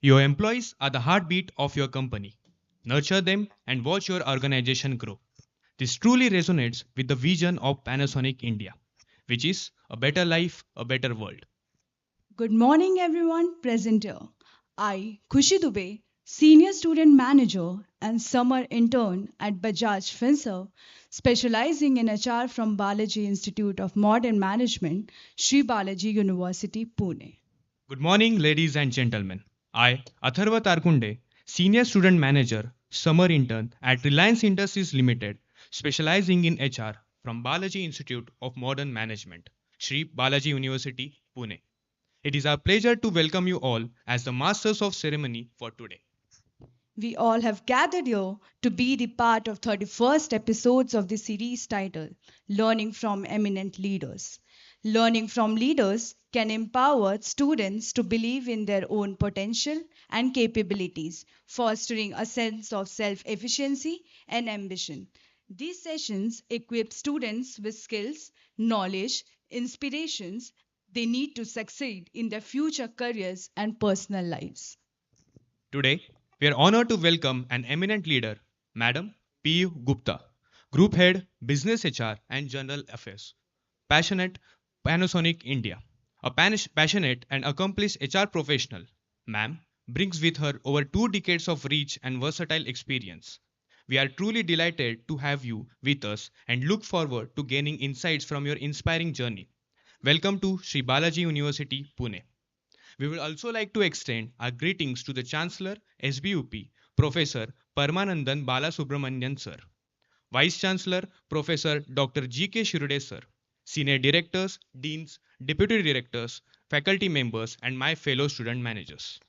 Your employees are the heartbeat of your company. Nurture them and watch your organization grow. This truly resonates with the vision of Panasonic India, which is a better life, a better world. Good morning, everyone present here. I, Khushi Dubey, Senior Student Manager and Summer Intern at Bajaj Finserv, specializing in HR from Balaji Institute of Modern Management, Sri Balaji University, Pune. Good morning, ladies and gentlemen. I, Atharva Tarkunde, Senior Student Manager, Summer Intern at Reliance Industries Limited, specializing in HR from Balaji Institute of Modern Management, Sri Balaji University, Pune. It is our pleasure to welcome you all as the Masters of Ceremony for today. We all have gathered here to be the part of 31st episodes of the series titled Learning from Eminent Leaders. Learning from leaders can empower students to believe in their own potential and capabilities, fostering a sense of self-efficiency and ambition. These sessions equip students with skills, knowledge, inspirations they need to succeed in their future careers and personal lives. Today, we are honored to welcome an eminent leader, Madam Peyu Gupta, Group Head, Business HR and General Affairs, passionate Panasonic India. A passionate and accomplished HR professional, Ma'am brings with her over 2 decades of rich and versatile experience. We are truly delighted to have you with us and look forward to gaining insights from your inspiring journey. Welcome to Sri Balaji University, Pune. We would also like to extend our greetings to the Chancellor, SBUP, Professor Paramanandan Balasubramanian Sir, Vice Chancellor, Professor Dr. G.K. Shirude Sir, Senior Directors, Deans, Deputy Directors, faculty members, and my fellow student managers.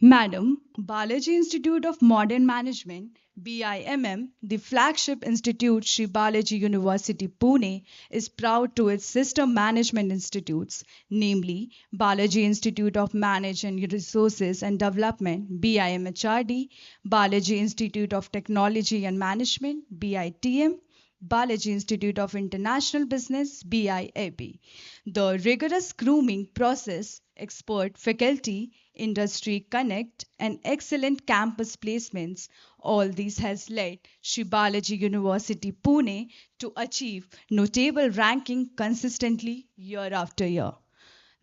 Madam, Balaji Institute of Modern Management, BIMM, the flagship institute Sri Balaji University Pune, is proud to its sister management institutes, namely Balaji Institute of Management Resources and Development, BIMHRD, Balaji Institute of Technology and Management, BITM, Balaji Institute of International Business, BIAB. The rigorous grooming process, expert faculty, industry connect, and excellent campus placements, all these has led Sri Balaji University Pune to achieve notable ranking consistently year after year.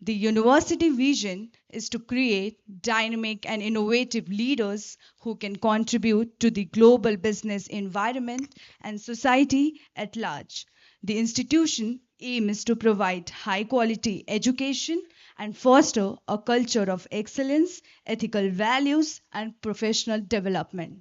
The university vision is to create dynamic and innovative leaders who can contribute to the global business environment and society at large. The institution aim is to provide high quality education and foster a culture of excellence, ethical values, and professional development.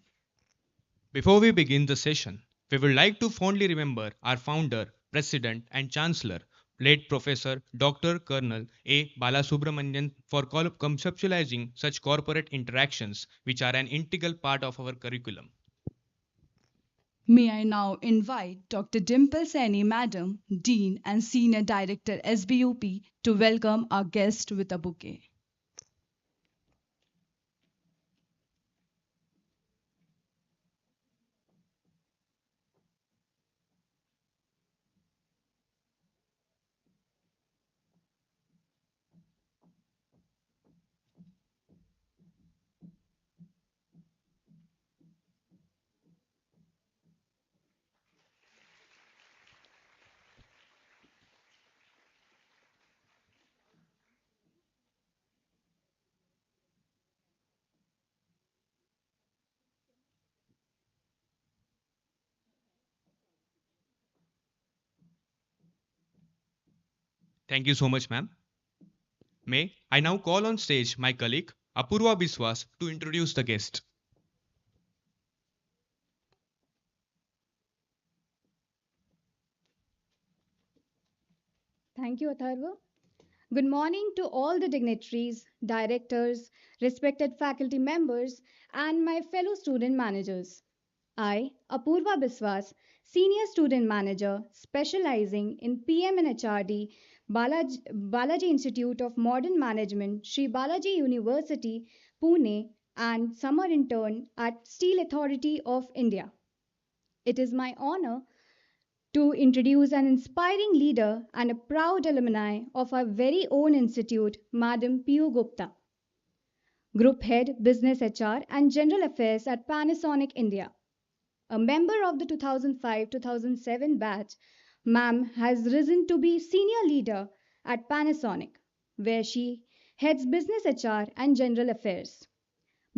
Before we begin the session, we would like to fondly remember our founder, president, and chancellor, late Professor Dr. Colonel A. Balasubramanian, for conceptualizing such corporate interactions, which are an integral part of our curriculum. May I now invite Dr. Dimple Saini, Madam, Dean and Senior Director SBUP, to welcome our guest with a bouquet. Thank you so much, ma'am. May I now call on stage my colleague Apurva Biswas to introduce the guest. Thank you, Atharva. Good morning to all the dignitaries, directors, respected faculty members, and my fellow student managers. I, Apurva Biswas, Senior Student Manager, specializing in PM and HRD, Balaji Institute of Modern Management, Sri Balaji University, Pune, and Summer Intern at Steel Authority of India. It is my honor to introduce an inspiring leader and a proud alumni of our very own institute, Madam Peyu Gupta. Group Head, Business HR, and General Affairs at Panasonic India. A member of the 2005-2007 batch, Ma'am has risen to be senior leader at Panasonic, where she heads Business HR and General Affairs.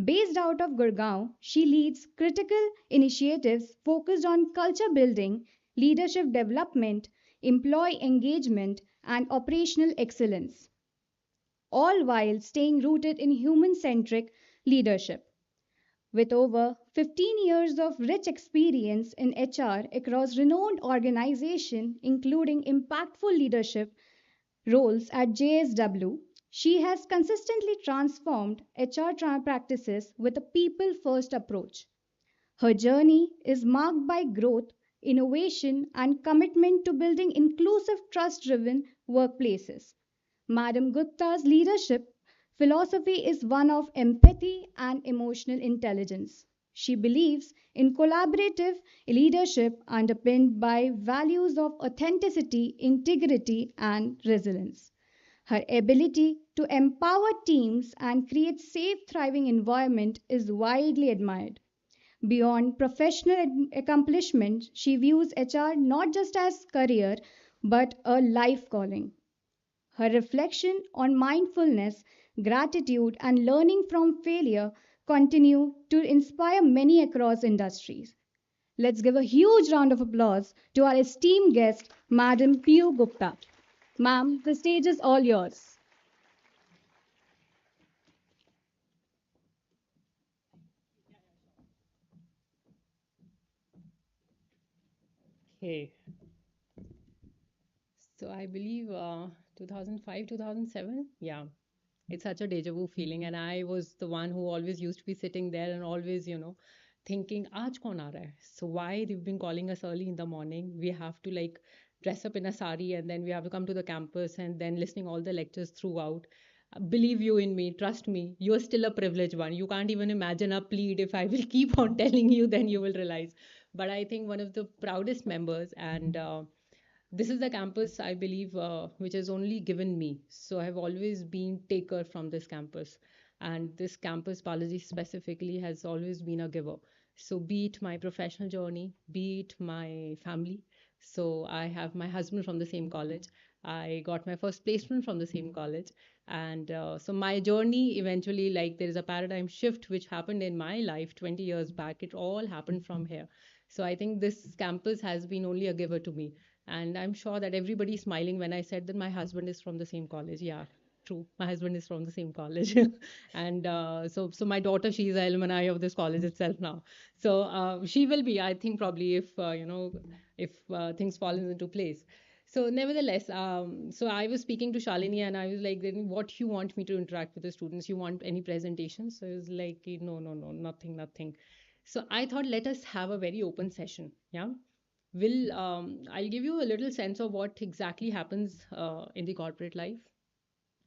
Based out of Gurgaon, she leads critical initiatives focused on culture building, leadership development, employee engagement, and operational excellence, all while staying rooted in human centric leadership. With over 15 years of rich experience in HR across renowned organizations, including impactful leadership roles at JSW, she has consistently transformed HR practices with a people first approach. Her journey is marked by growth, innovation, and commitment to building inclusive, trust driven workplaces. Madam Gupta's leadership philosophy is one of empathy and emotional intelligence. She believes in collaborative leadership underpinned by values of authenticity, integrity, and resilience. Her ability to empower teams and create safe, thriving environment is widely admired. Beyond professional accomplishment, she views HR not just as career but a life calling. Her reflection on mindfulness, gratitude, and learning from failure continue to inspire many across industries. Let's give a huge round of applause to our esteemed guest, Madam Peyu Gupta. Ma'am, the stage is all yours. Okay, so I believe 2005, 2007. Yeah, it's such a deja vu feeling. And I was the one who always used to be sitting there and always, thinking, Aaj kaun aa raha hai? So why they've been calling us early in the morning? We have to like dress up in a sari and then we have to come to the campus and then listening all the lectures throughout. Believe you in me, trust me, you're still a privileged one. You can't even imagine a plead. If I will keep on telling you, then you will realize. But I think one of the proudest members and this is the campus I believe which has only given me, so I've always been taker from this campus, and this campus biology specifically has always been a giver. So be it my professional journey, be it my family. So I have my husband from the same college. I got my first placement from the same college. And so my journey eventually, like, there is a paradigm shift which happened in my life 20 years back. It all happened from here. So I think this campus has been only a giver to me. And I'm sure that everybody's smiling when I said that my husband is from the same college. Yeah, true. My husband is from the same college. And so my daughter, she's an alumni of this college itself now. So she will be, I think, probably if things fall into place. So nevertheless, so I was speaking to Shalini and I was like, then what you want me to interact with the students? You want any presentations? So it was like, no, no, no, nothing, nothing. So I thought, let us have a very open session. Yeah. Will I'll give you a little sense of what exactly happens in the corporate life,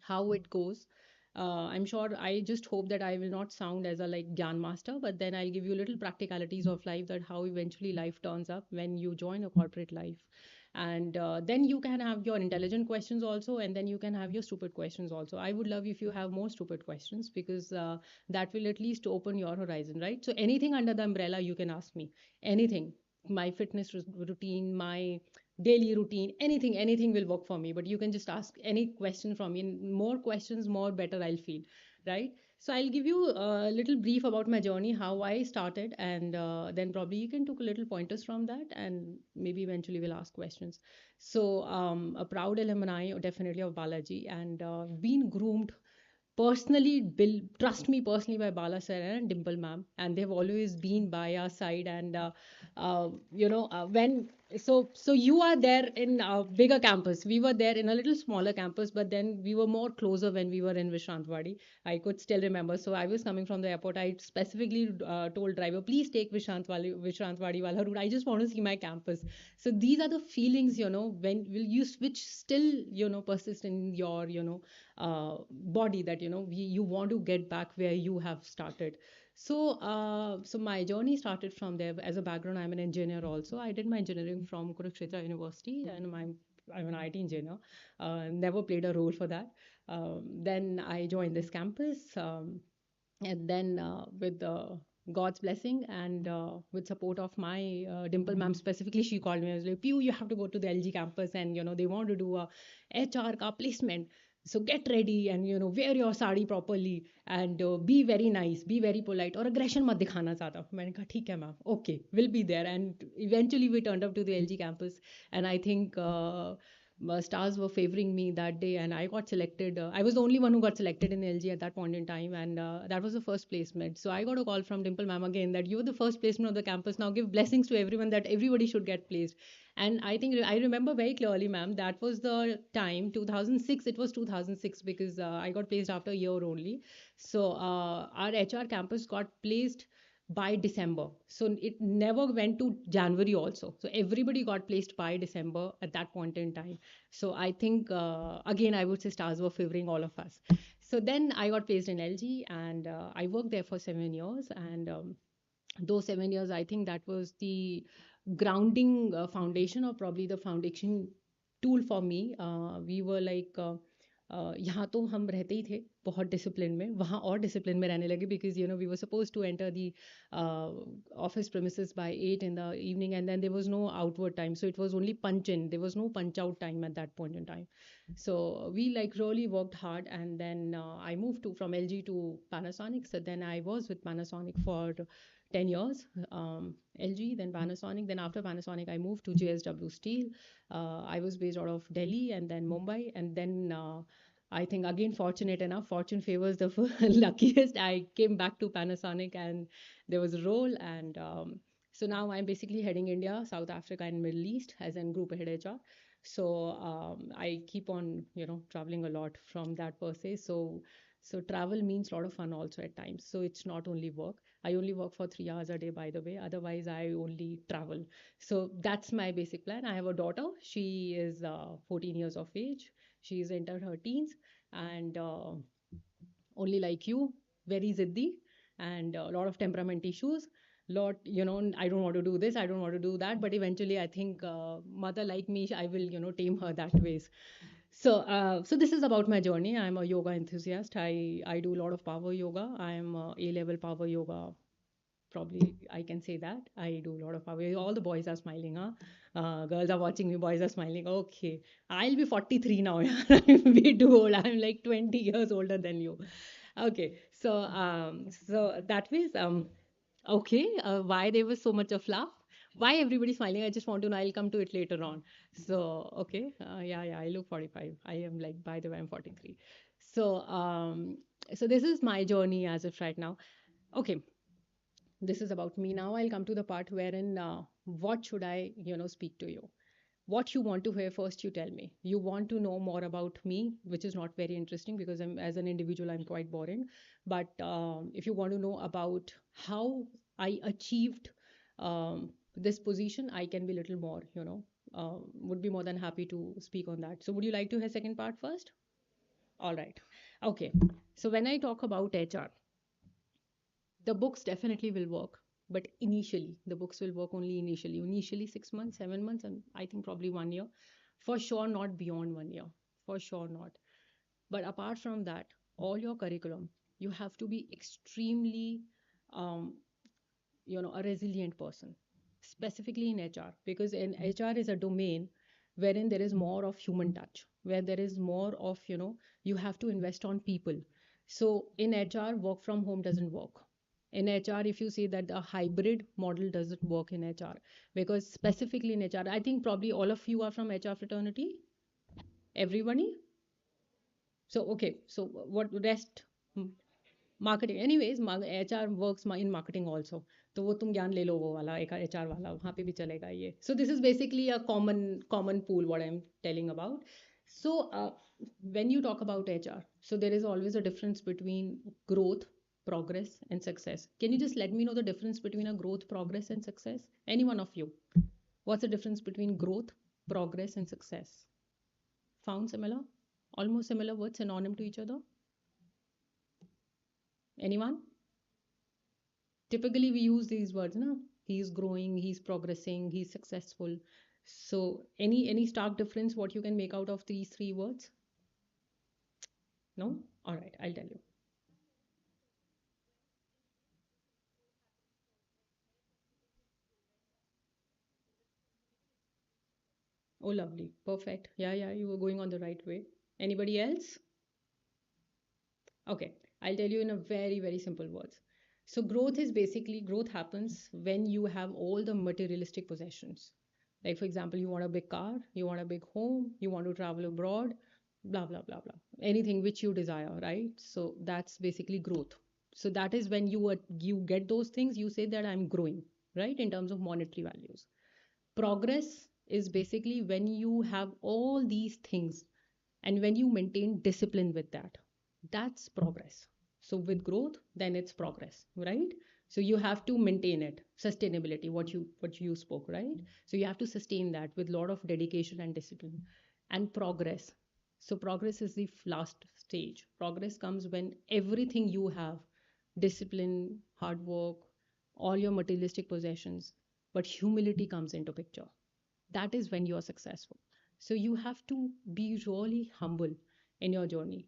how it goes. I'm sure, I just hope that I will not sound as a like Gyan master, but then I'll give you little practicalities of life, that how eventually life turns up when you join a corporate life. And then you can have your intelligent questions also, and then you can have your stupid questions also. I would love if you have more stupid questions, because that will at least open your horizon, right? So anything under the umbrella you can ask me, anything. My fitness routine, my daily routine, anything will work for me. But you can just ask any question from me, and more questions, more better I'll feel, right? So I'll give you a little brief about my journey, how I started, and then probably you can take a little pointers from that, and maybe eventually we'll ask questions. So a proud alumni definitely of Balaji, and been groomed personally, trust me personally, by Bala sir and Dimple ma'am, and they've always been by our side. And when so you are there in a bigger campus, we were there in a little smaller campus, but then we were more closer when we were in Vishrantwadi. I could still remember. So I was coming from the airport. I specifically told driver, please take Vishrantwadi wala route. I just want to see my campus. So these are the feelings, when will you which still persist in your body, that you want to get back where you have started. So so my journey started from there. As a background, I'm an engineer also. I did my engineering from Kurukshetra University, and I'm an IT engineer. Never played a role for that. Then I joined this campus. And then with God's blessing and with support of my Dimple ma'am specifically, she called me. I was like, Pew, you have to go to the LG campus, and they want to do a HR ka placement. So get ready and wear your sari properly and be very nice, be very polite, और aggression मत दिखाना ज़्यादा. मैंने कहा ठीक है ma'am, okay, we'll be there. And eventually we turned up to the LG campus, and I think stars were favoring me that day, and I got selected. I was the only one who got selected in LG at that point in time, and that was the first placement. So I got a call from Dimple ma'am again that you were the first placement of the campus. Now give blessings to everyone that everybody should get placed. And I think I remember very clearly, ma'am, that was the time 2006. It was 2006 because I got placed after a year only. So our HR campus got placed by December. So it never went to January also. So everybody got placed by December at that point in time. So I think, again, I would say stars were favoring all of us. So then I got placed in LG, and I worked there for 7 years. And those 7 years, I think that was the grounding foundation, or probably the foundation tool for me. We were like, यहाँ तो हम रहते ही थे बहुत discipline में, वहाँ और discipline में रहने लगे, because we were supposed to enter the office premises by 8 in the evening, and then there was no outward time, so it was only punch in, there was no punch out time at that point in time. So we like really worked hard, and then I moved to from LG to Panasonic. So then I was with Panasonic for 10 years, LG, then Panasonic. Then after Panasonic, I moved to JSW Steel. I was based out of Delhi and then Mumbai. And then I think, again, fortunate enough, fortune favors the luckiest. I came back to Panasonic, and there was a role. And so now I'm basically heading India, South Africa, and Middle East as in group head HR. So I keep on, traveling a lot from that per se. So travel means a lot of fun also at times. So it's not only work. I only work for 3 hours a day, by the way. Otherwise, I only travel. So that's my basic plan. I have a daughter. She is 14 years of age. She's entered her teens, and only like you, very ziddy, and a lot of temperament issues. Lot, I don't want to do this, I don't want to do that. But eventually, I think mother like me, I will, tame her that ways. So this is about my journey. I'm a yoga enthusiast. I do a lot of power yoga. I am A-level power yoga. Probably I can say that I do a lot of power. All the boys are smiling, huh? Girls are watching me. Boys are smiling. Okay, I'll be 43 now. I'm way too old. I'm like 20 years older than you. Okay, so that was okay. Why there was so much of laugh? Why everybody smiling? I just want to know. I'll come to it later on. So okay, yeah. I look 45. I am like, by the way, I'm 43. So so this is my journey as of right now. Okay, this is about me. Now I'll come to the part wherein what should I speak to you. What you want to hear first, you tell me. You want to know more about me, which is not very interesting because as an individual I'm quite boring. But if you want to know about how I achieved this position, I can be a little more, would be more than happy to speak on that. So would you like to hear second part first? All right. Okay, so when I talk about HR, the books definitely will work, but initially the books will work only initially 6 months, 7 months, and I think probably 1 year, for sure not beyond 1 year, for sure not. But apart from that, all your curriculum, you have to be extremely um, a resilient person, specifically in HR, because in HR is a domain wherein there is more of human touch, where there is more of you have to invest on people. So in HR, work from home doesn't work. In HR, if you say that a hybrid model doesn't work in HR, because specifically in HR, I think probably all of you are from HR fraternity. Everybody. So okay, so what rest? Marketing anyways HR works in marketing also, तो वो तुम ज्ञान ले लो, वो वाला एक HR वाला वहाँ पे भी चलेगा ये. So this is basically a common pool what I'm telling about. So when you talk about HR, so there is always a difference between growth, progress, and success. Can you just let me know the difference between a growth, progress, and success? Any one of you, what's the difference between growth, progress, and success? Found similar? Almost similar words, synonym to each other? Anyone? Typically we use these words, na? He's growing, he's progressing, he's successful. So any stark difference what you can make out of these three words? No? All right, I'll tell you. Oh, lovely. Perfect. Yeah, yeah, you were going on the right way. Anybody else? Okay, I'll tell you in a very, very simple words. So growth is basically growth happens when you have all the materialistic possessions. Like for example, you want a big car, you want a big home, you want to travel abroad, blah blah blah blah. Anything which you desire, right? So that's basically growth. So that is when you get those things, you say that I'm growing, right? In terms of monetary values. Progress is basically when you have all these things and when you maintain discipline with that, that's progress. So with growth, then it's progress, right? So you have to maintain it, sustainability, what you spoke, right? So you have to sustain that with a lot of dedication and discipline. And progress, so progress is the last stage. Progress comes when everything you have, discipline, hard work, all your materialistic possessions, but humility comes into picture. That is when you are successful. So you have to be really humble in your journey.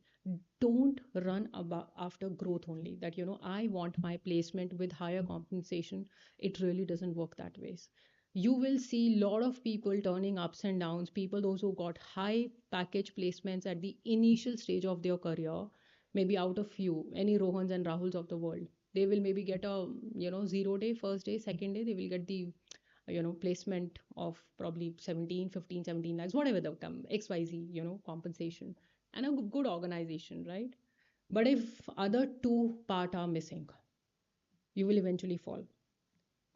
Don't run about after growth only, that I want my placement with higher compensation. It really doesn't work that ways. You will see a lot of people turning ups and downs, people those who got high package placements at the initial stage of their career, maybe out of few, any Rohans and Rahuls of the world, they will maybe get a 0 day, first day, second day, they will get the placement of probably 17, 15, 17 lakhs, whatever the term, xyz, compensation, and a good organization, right? But if other two part are missing, you will eventually fall.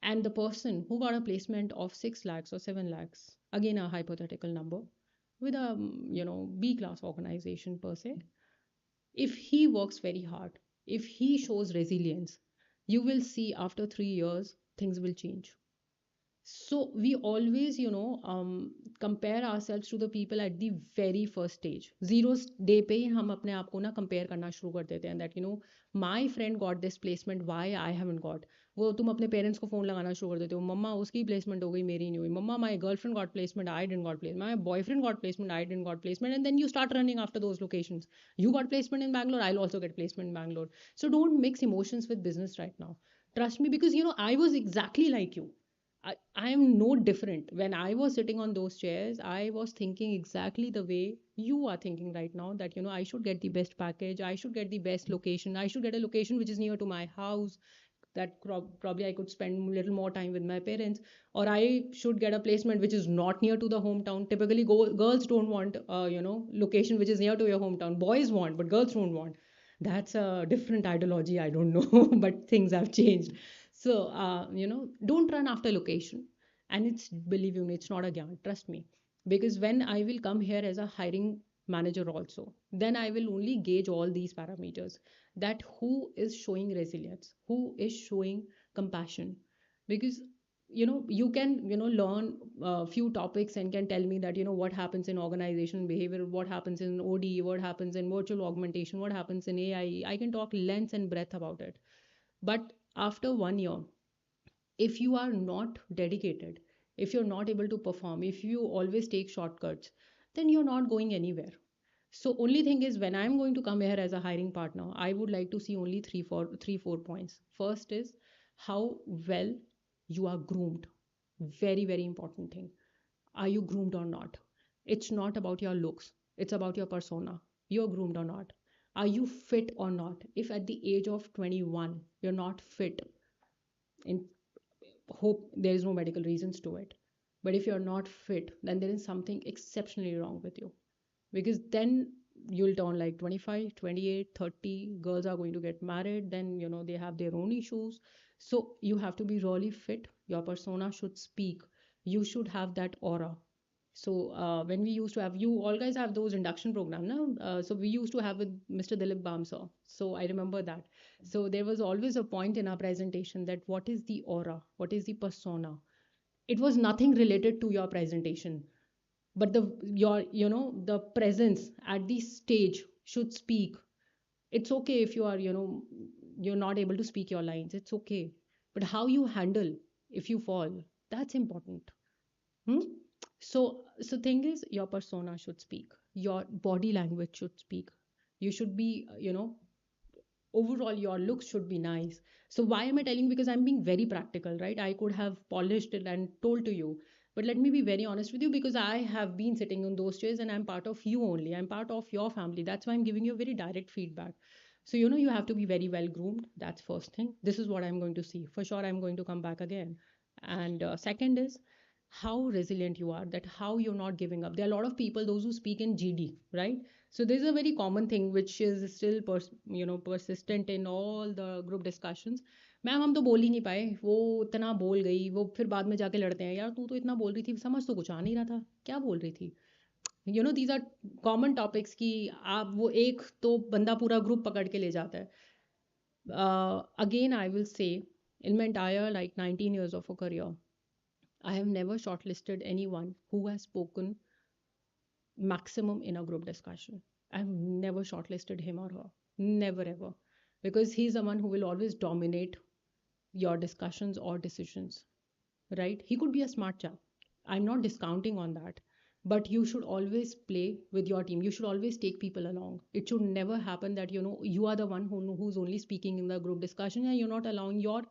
And the person who got a placement of 6 lakhs or 7 lakhs, again a hypothetical number, with a B class organization per se, if he works very hard, if he shows resilience, you will see after 3 years things will change. So we always compare ourselves to the people at the very first stage, zero day पे ही हम अपने आप को ना compare करना शुरू कर देते हैं, that my friend got this placement, why I haven't got. वो तुम अपने parents को phone लगाना शुरू कर देते हो, मम्मा उसकी placement हो गई, मेरी नहीं हुई, मम्मा my girlfriend got placement, I didn't got placement, my boyfriend got placement, I didn't got placement, and then you start running after those locations. You got placement in Bangalore, I'll also get placement in Bangalore. So don't mix emotions with business right now. Trust me, because I was exactly like you. I am no different. When I was sitting on those chairs, I was thinking exactly the way you are thinking right now, that I should get the best package, I should get the best location, I should get a location which is near to my house, that probably I could spend a little more time with my parents, or I should get a placement which is not near to the hometown. Typically, girls don't want location which is near to your hometown. Boys want, but girls don't want. That's a different ideology. I don't know, but things have changed. So don't run after location. And it's, believe you me, it's not a gyan. Trust me, because when I will come here as a hiring manager also, then I will only gauge all these parameters, that who is showing resilience, who is showing compassion. Because you can learn a few topics and can tell me that what happens in organizational behavior, what happens in OD, what happens in virtual augmentation, what happens in AI. I can talk length and breadth about it. But after 1 year, if you are not dedicated, if you're not able to perform, if you always take shortcuts, then you're not going anywhere. So only thing is, when I'm going to come here as a hiring partner, I would like to see only three, 4 points. First is how well you are groomed. Very, very important thing. Are you groomed or not? It's not about your looks. It's about your persona. You're groomed or not. Are you fit or not? If at the age of 21 you're not fit, in hope there is no medical reasons to it, but if you're not fit, then there is something exceptionally wrong with you. Because then you'll turn like 25, 28, 30, girls are going to get married, then they have their own issues. So you have to be really fit, your persona should speak, you should have that aura. So when we used to have, you all guys have those induction program now, so we used to have with Mr. Dilip Bamsa, so I remember that. So there was always a point in our presentation, that what is the aura, what is the persona. It was nothing related to your presentation, but your the presence at the stage should speak. It's okay if you are you're not able to speak your lines, it's okay, but how you handle if you fall, that's important. Hmm? So thing is, your persona should speak, your body language should speak, you should be overall your looks should be nice. So why am I telling? Because I'm being very practical, right? I could have polished it and told to you, But let me be very honest with you, because I have been sitting on those chairs and I'm part of you only. I'm part of your family. That's why I'm giving you very direct feedback. So, you have to be very well groomed. That's first thing. This is what I'm going to see. For sure, I'm going to come back again. And second is how resilient you are, that how you're not giving up. There are a lot of people, those who speak in GD, right? So there's a very common thing which is still persistent in all the group discussions. Ma'am हम तो बोल ही नहीं पाए, वो इतना बोल गई, वो फिर बाद में जाके लड़ते हैं, यार तू तो इतना बोल रही थी, समझ तो कुछ आ नहीं रहा था, क्या बोल रही थी. दीज आर कॉमन टॉपिक्स कि आप वो एक तो बंदा पूरा ग्रुप पकड़ के ले जाता है. Again, I will say, in my entire like 19 years of a career, I have never shortlisted anyone who has spoken maximum in a group discussion. I've never shortlisted him or her. Never ever. Because he's the one who will always dominate your discussions or decisions. Right? He could be a smart chap. I'm not discounting on that. But you should always play with your team. You should always take people along. It should never happen that you are the one who's only speaking in the group discussion, and you're not allowing your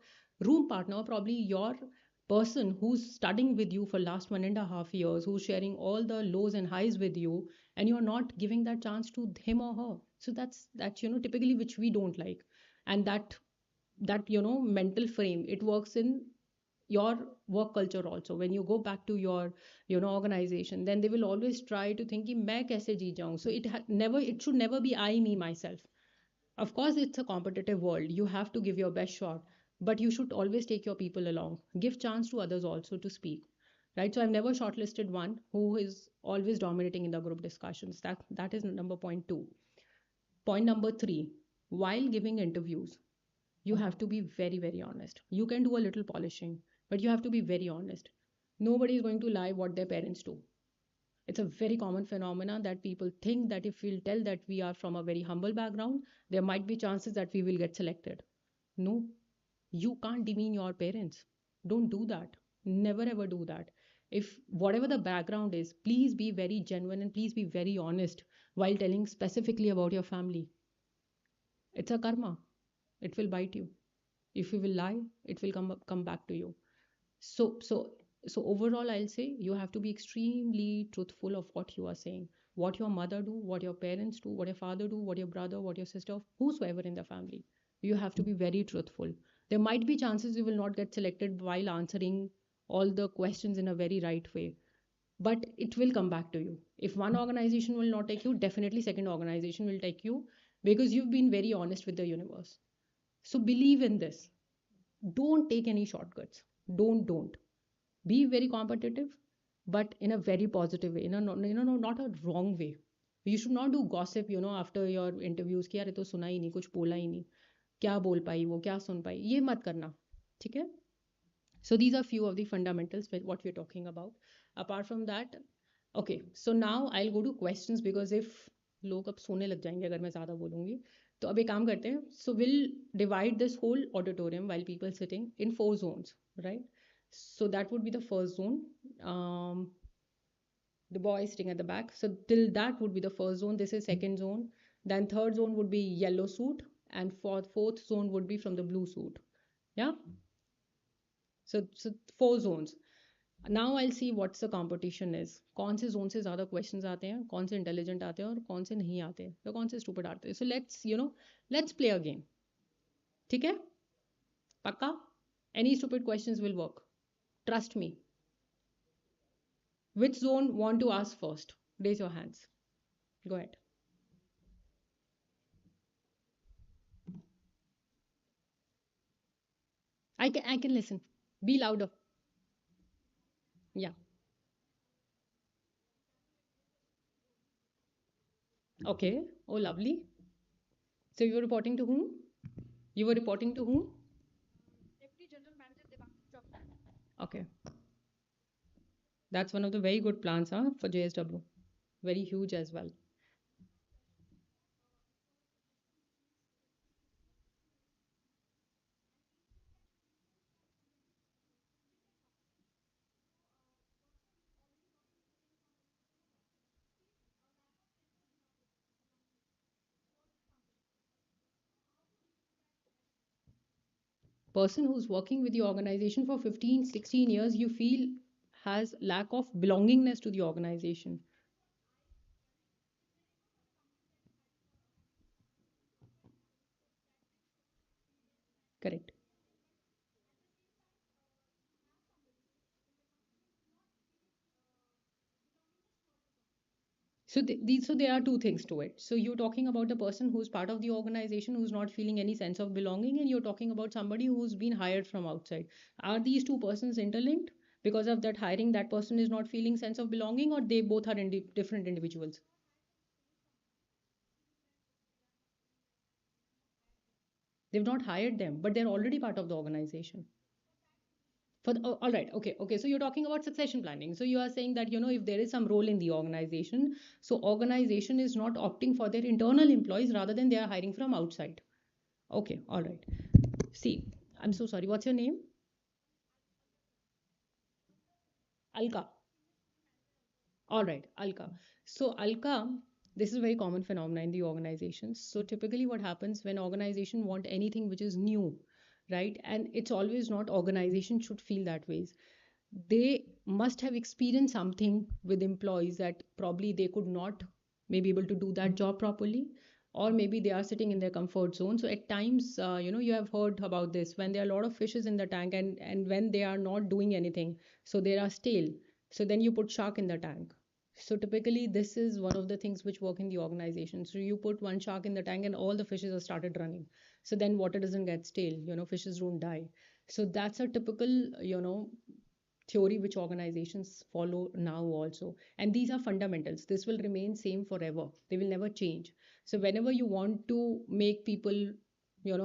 room partner, probably your person who's studying with you for last 1.5 years, who's sharing all the lows and highs with you, and you're not giving that chance to him or her. So that's typically which we don't like. And that mental frame, it works in your work culture also. When you go back to your organization, then they will always try to think कि मैं कैसे जी जाऊं. So it should never be I, me, myself. Of course, it's a competitive world. You have to give your best shot, but you should always take your people along. Give chance to others also to speak. Right? So I've never shortlisted one who is always dominating in the group discussions. That is number point two. Point number three, while giving interviews, you have to be very, very honest. You can do a little polishing, but you have to be very honest. Nobody is going to lie what their parents do. It's a very common phenomenon that people think that if we'll tell that we are from a very humble background, there might be chances that we will get selected. No, you can't demean your parents. Don't do that. Never ever do that. If whatever the background is, please be very genuine and please be very honest while telling specifically about your family. It's a karma. It will bite you. If you will lie, it will come back to you. So overall, I'll say you have to be extremely truthful of what you are saying, what your mother do, what your parents do, what your father do, what your brother, what your sister, whosoever in the family. You have to be very truthful. There might be chances you will not get selected while answering all the questions in a very right way, but it will come back to you. If one organization will not take you, definitely second organization will take you, because you've been very honest with the universe. So believe in this. Don't take any shortcuts. Don't. Be very competitive, but in a very positive way. Not a wrong way. You should not do gossip, after your interviews कि यार ये तो सुना ही नहीं, कुछ बोला ही नहीं, क्या बोल पाई वो, क्या सुन पाई, ये मत करना. ठीक है? So these are few of the fundamentals what we're talking about. Apart from that, okay, so now I'll go to questions, because if लोग अब सोने लग जाएंगे अगर मैं ज़्यादा बोलूँगी, तो अब एक काम करते हैं. So we'll divide this whole auditorium while people sitting in 4 zones, right? So that would be the first zone. The boy sitting at the back. So till that would be the first zone. This is second zone. Then third zone would be yellow suit, and fourth zone would be from the blue suit. Yeah. So 4 zones. Now I'll see what's the competition is. कौन से zone से ज़्यादा questions आते हैं, कौन से intelligent आते हैं और कौन से नहीं आते हैं, तो कौन से stupid आते हैं. So let's play a game. ठीक है? पक्का? Any stupid questions will work. Trust me. Which zone want to ask first? Raise your hands. Go ahead. I can listen. Be louder. Yeah. Okay. Oh, lovely. So you were reporting to whom? You were reporting to whom? Deputy General Manager. Okay. That's one of the very good plans, for JSW. Very huge as well. Person who's working with your organization for 15, 16 years, you feel has lack of belongingness to the organization. Correct. So so there are two things to it. So you're talking about the person who's part of the organization who's not feeling any sense of belonging, and you're talking about somebody who's been hired from outside. Are these two persons interlinked? Because of that hiring, that person is not feeling sense of belonging, or they both are different individuals? They've not hired them, but they're already part of the organization. For the, oh, all right, okay. So you're talking about succession planning. So you are saying that if there is some role in the organization, so organization is not opting for their internal employees, rather than they are hiring from outside. Okay, all right. See, I'm so sorry. What's your name? Alka. All right, Alka. So Alka, this is a very common phenomenon in the organizations. So typically what happens when organization want anything which is new, right? And it's always not organization should feel that ways. They must have experienced something with employees that probably they could not maybe able to do that job properly, or maybe they are sitting in their comfort zone. So at times you have heard about this when there are a lot of fishes in the tank, and when they are not doing anything, so they are stale, so then you put shark in the tank. So typically this is one of the things which work in the organization. So you put one shark in the tank and all the fishes have started running, so then water doesn't get stale, fishes don't die. So that's a typical theory which organizations follow now also, and these are fundamentals. This will remain same forever, they will never change. So whenever you want to make people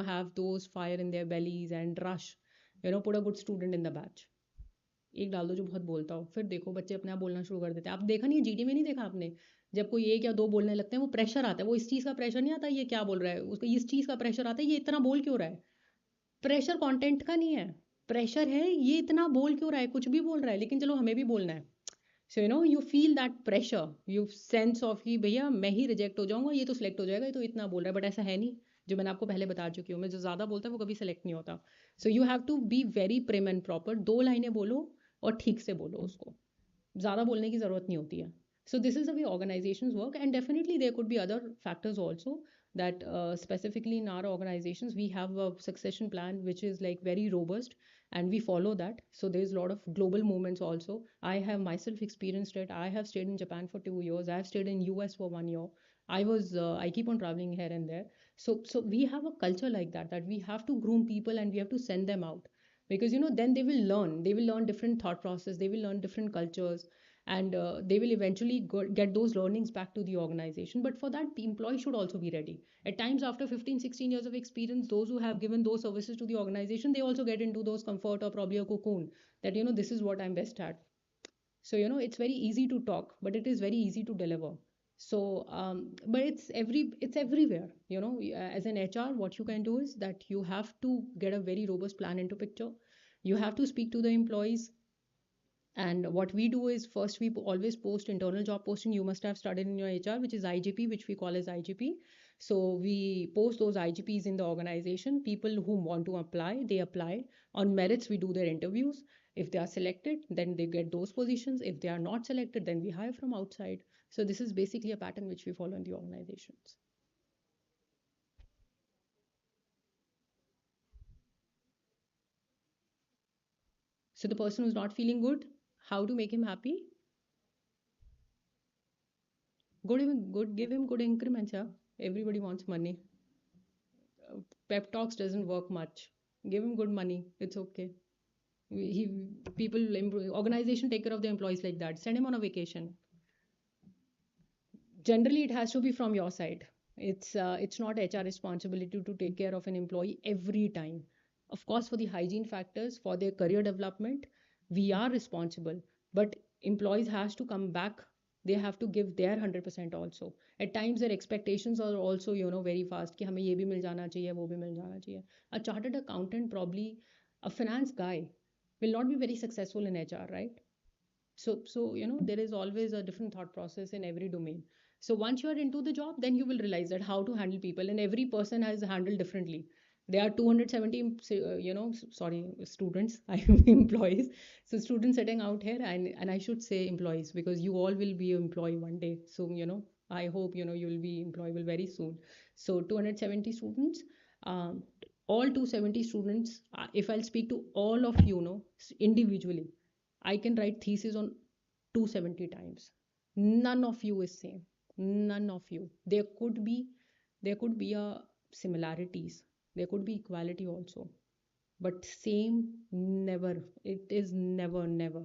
have those fire in their bellies and rush, put a good student in the batch, एक डाल दो जो बहुत बोलता हो, फिर देखो बच्चे अपने आप बोलना शुरू कर देते हैं। आप देखा नहीं, जीडी में नहीं देखा आपने, जब कोई एक या दो बोलने लगते हैं वो प्रेशर आता है, वो इस चीज़ का प्रेशर नहीं आता ये क्या बोल रहा है, उसको इस चीज़ का प्रेशर आता है ये इतना बोल क्यों रहा है। प्रेशर कंटेंट का नहीं है, प्रेशर है ये इतना बोल क्यों रहा है, कुछ भी बोल रहा है लेकिन चलो हमें भी बोलना है। So you feel that pressure, you sense of कि भैया मैं ही रिजेक्ट हो जाऊंगा, ये तो सिलेक्ट हो जाएगा, ये तो इतना बोल रहा है, बट ऐसा है नहीं। जो मैंने आपको पहले बता चुकी हूँ, मैं जो ज़्यादा बोलता है वो कभी सेलेक्ट नहीं होता। So you have to be very prim and proper, दो लाइनें बोलो और ठीक से बोलो उसको, ज़्यादा बोलने की ज़रूरत नहीं होती है। So this is the way organizations work, and definitely there could be other factors also that specifically in our organizations we have a succession plan which is like very robust, and we follow that. So there's a lot of global movements also. I have myself experienced it. I have stayed in Japan for 2 years. I have stayed in US for 1 year. I keep on traveling here and there. So we have a culture like that, that we have to groom people and we have to send them out, because then they will learn different thought process, they will learn different cultures, and they will eventually get those learnings back to the organization. But for that, the employee should also be ready. At times after 15-16 years of experience, those who have given those services to the organization, they also get into those comfort or probably a cocoon, that this is what I'm best at. So it's very easy to talk, but it is very easy to deliver. So but it's everywhere. As an HR, what you can do is that you have to get a very robust plan into picture. You have to speak to the employees, and what we do is, first we always post internal job posting. You must have studied in your HR, which is IGP, which we call as IGP. So we post those IGPs in the organization. People who want to apply, they apply. On merits, we do their interviews. If they are selected, then they get those positions. If they are not selected, then we hire from outside. So this is basically a pattern which we follow in the organizations. So the person who's not feeling good, how to make him happy? Give him good increments. Yeah, everybody wants money. Pep talks doesn't work much. Give him good money. It's okay. He people organization take care of the employees like that. Send him on a vacation. Generally, it has to be from your side. It's not HR responsibility to take care of an employee every time. Of course, for the hygiene factors, for their career development, we are responsible. But employees has to come back. They have to give their 100% also. At times, their expectations are also very fast. कि हमें ये भी मिल जाना चाहिए, वो भी मिल जाना चाहिए. A chartered accountant, probably a finance guy, will not be very successful in HR, right? So there is always a different thought process in every domain. So once you are into the job, then you will realize that how to handle people, and every person has handled differently. There are 270 sorry, students, I employees. So students sitting out here, and I should say employees because you all will be an employee one day. So I hope you will be employable very soon. So 270 students, um, all 270 students, if I'll speak to all of individually, I can write thesis on 270 times. None of you is same. None of you. There could be a similarities, there could be equality also, but same, never. It is never, never.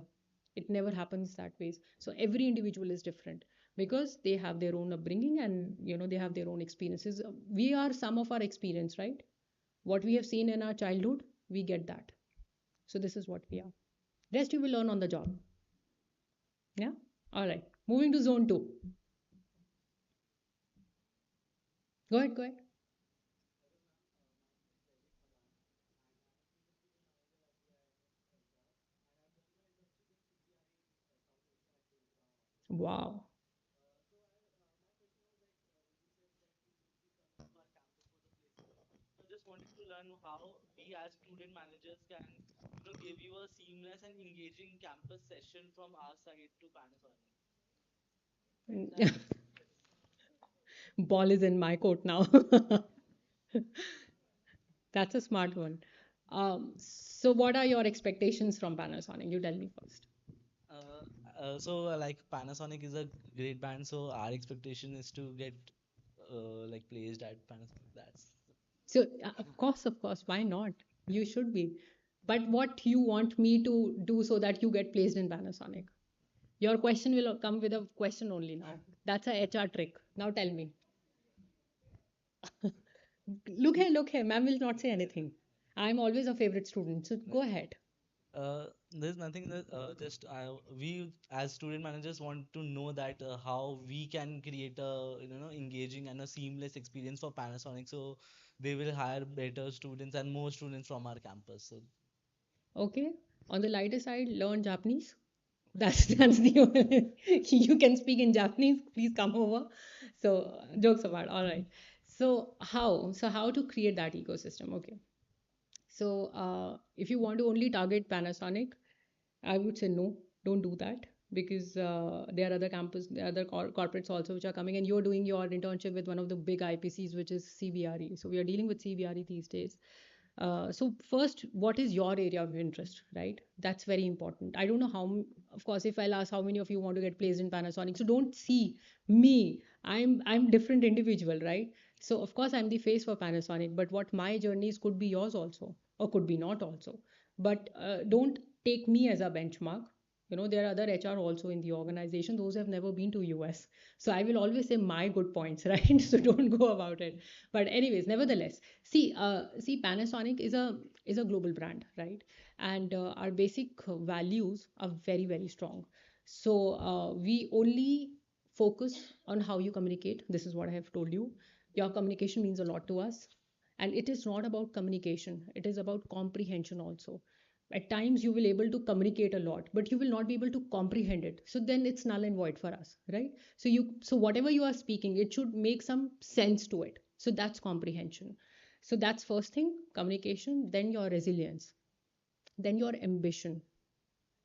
It never happens that ways. So every individual is different because they have their own upbringing, and they have their own experiences. We are some of our experience, right? What we have seen in our childhood, we get that. So this is what we are. Rest you will learn on the job. Yeah. All right, moving to zone 2. Go ahead, go ahead. Wow. Ball is in my court now. That's a smart one. So what are your expectations from Panasonic? You tell me first. Like Panasonic is a great band, so our expectation is to get like placed at Panasonic. That's So, of course, why not? You should be. But what you want me to do so that you get placed in Panasonic? Your question will come with a question only now. That's a HR trick. Now tell me. Look here, ma'am will not say anything. I'm always a favorite student, so go ahead. there's nothing that just we as student managers want to know that how we can create a engaging and a seamless experience for Panasonic, so they will hire better students and more students from our campus. So Okay. On the lighter side, learn Japanese. That's the only you can speak in Japanese. Please come over. So jokes apart. All right. So how to create that ecosystem? Okay. So if you want to only target Panasonic, I would say no, don't do that because there are other corporates also which are coming, and you're doing your internship with one of the big IPCs, which is CBRE. So we are dealing with CBRE these days. So first, what is your area of interest, right? That's very important. I don't know of course, if I'll ask how many of you want to get placed in Panasonic, so don't see me. I'm different individual, right? So of course I'm the face for Panasonic, but what my journeys could be yours also, or could be not also. But don't take me as a benchmark. There are other HR also in the organization, those have never been to US. So I will always say my good points, right? So don't go about it. But anyways, nevertheless, see, Panasonic is a global brand, right? And our basic values are very, very strong. So we only focus on how you communicate. This is what I have told you. Your communication means a lot to us, and it is not about communication. It is about comprehension also. At times you will able to communicate a lot, but you will not be able to comprehend it. So then it's null and void for us, right? So whatever you are speaking, it should make some sense to it. So that's comprehension. So that's first thing, communication, then your resilience, then your ambition,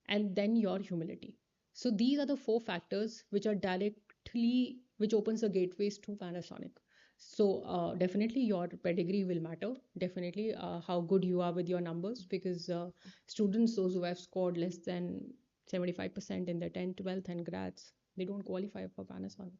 and then your humility. So these are the four factors which opens the gateways to Panasonic. So definitely your pedigree will matter. Definitely how good you are with your numbers, because students, those who have scored less than 75% in their 10th, 12th, and grads, they don't qualify for Panasonic.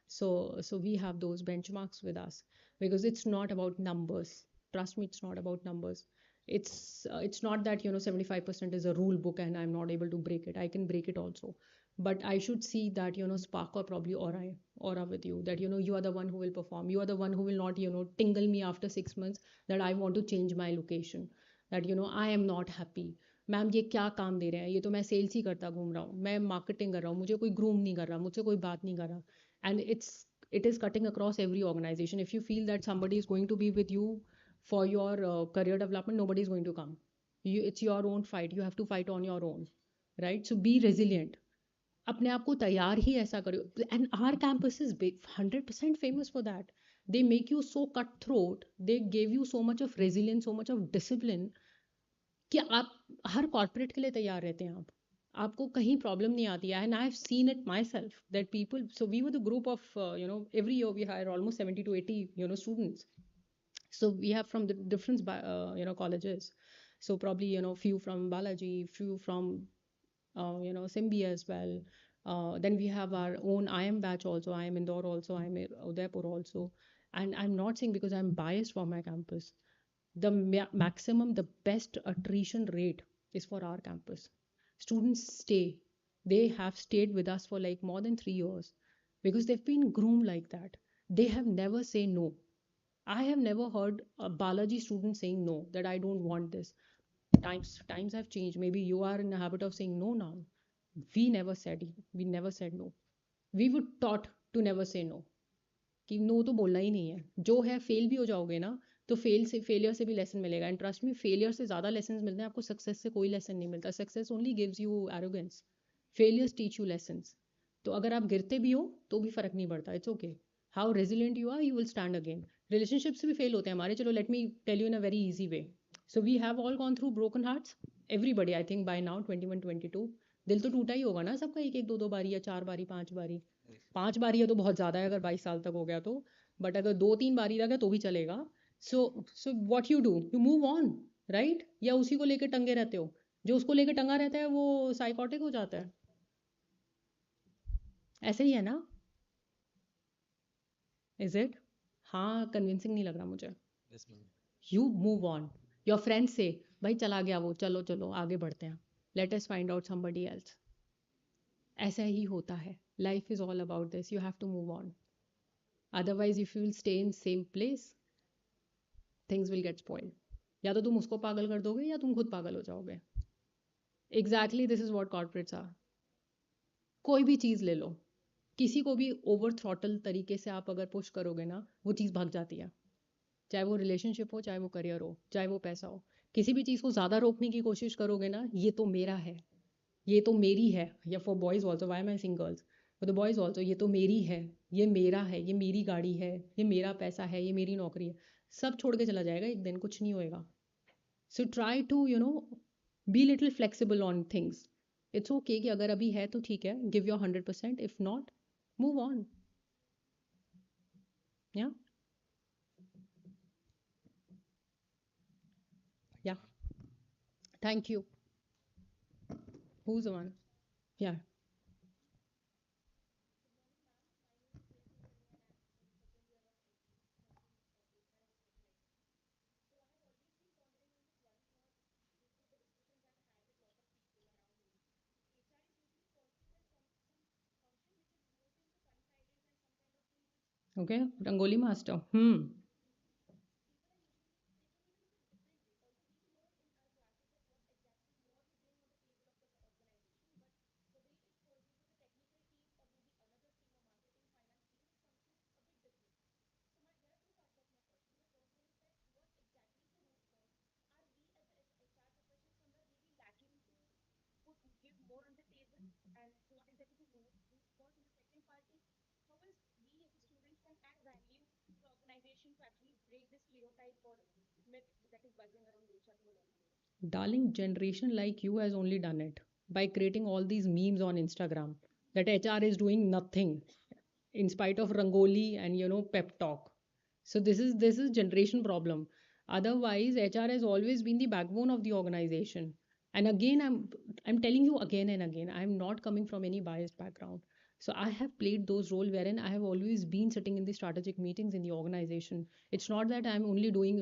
So we have those benchmarks with us because it's not about numbers. Trust me, it's not about numbers. It's not that 75% is a rule book and I'm not able to break it. I can break it also, but I should see that spark or probably aura with you, that you are the one who will perform. You are the one who will not tingle me after 6 months that I want to change my location, that I am not happy. Ma'am ये क्या काम दे रहे हैं, ये तो मैं sales ही करता घूम रहा हूँ, मैं मार्केटिंग कर रहा हूँ, मुझे कोई ग्रूम नहीं कर रहा, मुझसे कोई बात नहीं कर रहा. And it is cutting across every organization. If you feel that somebody is going to be with you for your career development, nobody is going to come. It's your own fight. You have to fight on your own, right? So be resilient. अपने आप को तैयार ही ऐसा करो. And our campus is 100% famous for that. They make you so cutthroat, they gave you so much of resilience, so much of discipline, कि आप हर corporate के लिए तैयार रहते हैं आप, आपको कहीं प्रॉब्लम नहीं आती है. And I have seen it myself that people, so we were the group of every year we hire almost 70 to 80 students. So we have from the different colleges, so probably few from Balaji, few from Simbi as well. Then we have our own IM batch also. I am Indore also. I am Udaipur also. And I'm not saying because I'm biased for my campus. The maximum, the best attrition rate is for our campus. Students stay. They have stayed with us for like more than 3 years because they've been groomed like that. They have never say no. I have never heard a Balaji student saying no, that I don't want this. Times have changed. Maybe you are in the habit of saying no now. We never said no. We were taught to never say no. कि no तो बोलना ही नहीं है. जो है fail भी हो जाओगे ना, तो फेलियर से भी लेसन मिलेगा. एंड ट्रस्ट मी, फेलियर से ज़्यादा लेसन मिलते हैं आपको, सक्सेस से कोई लेसन नहीं मिलता. Success only gives you arrogance, failures teach you lessons. तो अगर आप गिरते भी हो तो भी फर्क नहीं पड़ता. It's okay. How resilient you are, you will stand again. Relationships भी फेल होते हैं हमारे. चलो let me tell you in a very easy way. So we have all gone through broken hearts. Everybody I think by now 21 22 दिल तो टूटा ही होगा ना सबका, एक एक दो दो बारी या 4 बारी 5 बारी. 5 बारी है तो बहुत ज़्यादा है अगर 22 साल तक हो गया तो. बट अगर 2 3 बारी तक है तो भी चलेगा. So what you do, you move on, right. या उसी को लेकर टंगे रहते हो. जो उसको लेकर टंगा रहता है वो साइकोटिक हो जाता है. ऐसे ही है ना. Is it. हाँ, कन्विंसिंग नहीं लग रहा मुझे. Yes, ma'am. You move on. Your friends से, भाई चला गया वो, चलो चलो आगे बढ़ते हैं, let us find out somebody else. ऐसा ही होता है. Life is all about this. You have to move on. Otherwise if you will stay in same place, things will get spoiled. या तो तुम उसको पागल कर दोगे या तुम खुद पागल हो जाओगे. Exactly this is what corporates are. कोई भी चीज़ ले लो, किसी को भी ओवर थ्रॉटल तरीके से आप अगर पुश करोगे ना, वो चीज़ भाग जाती है. चाहे वो रिलेशनशिप हो, चाहे वो करियर हो, चाहे वो पैसा हो. किसी भी चीज़ को ज़्यादा रोकने की कोशिश करोगे ना, ये तो मेरा है, ये तो मेरी है. या for boys also, why am I saying girls, for the boys also, ये तो मेरी है, ये मेरा है, ये मेरी गाड़ी है, ये मेरा पैसा है, ये मेरी नौकरी है. सब छोड़ के चला जाएगा एक दिन, कुछ नहीं होएगा. So try to be little flexible on things. It's okay कि अगर अभी है तो ठीक है, give your 100%. If not, move on. या या thank you. Who's the one? Yeah. Okay. Rangoli master. Darling, generation like you has only done it by creating all these memes on Instagram that HR is doing nothing in spite of Rangoli and pep talk. So this is generation problem. Otherwise, HR has always been the backbone of the organization. And again, I'm telling you again and again, I'm not coming from any biased background. So I have played those roles wherein I have always been sitting in the strategic meetings in the organization. It's not that I'm only doing,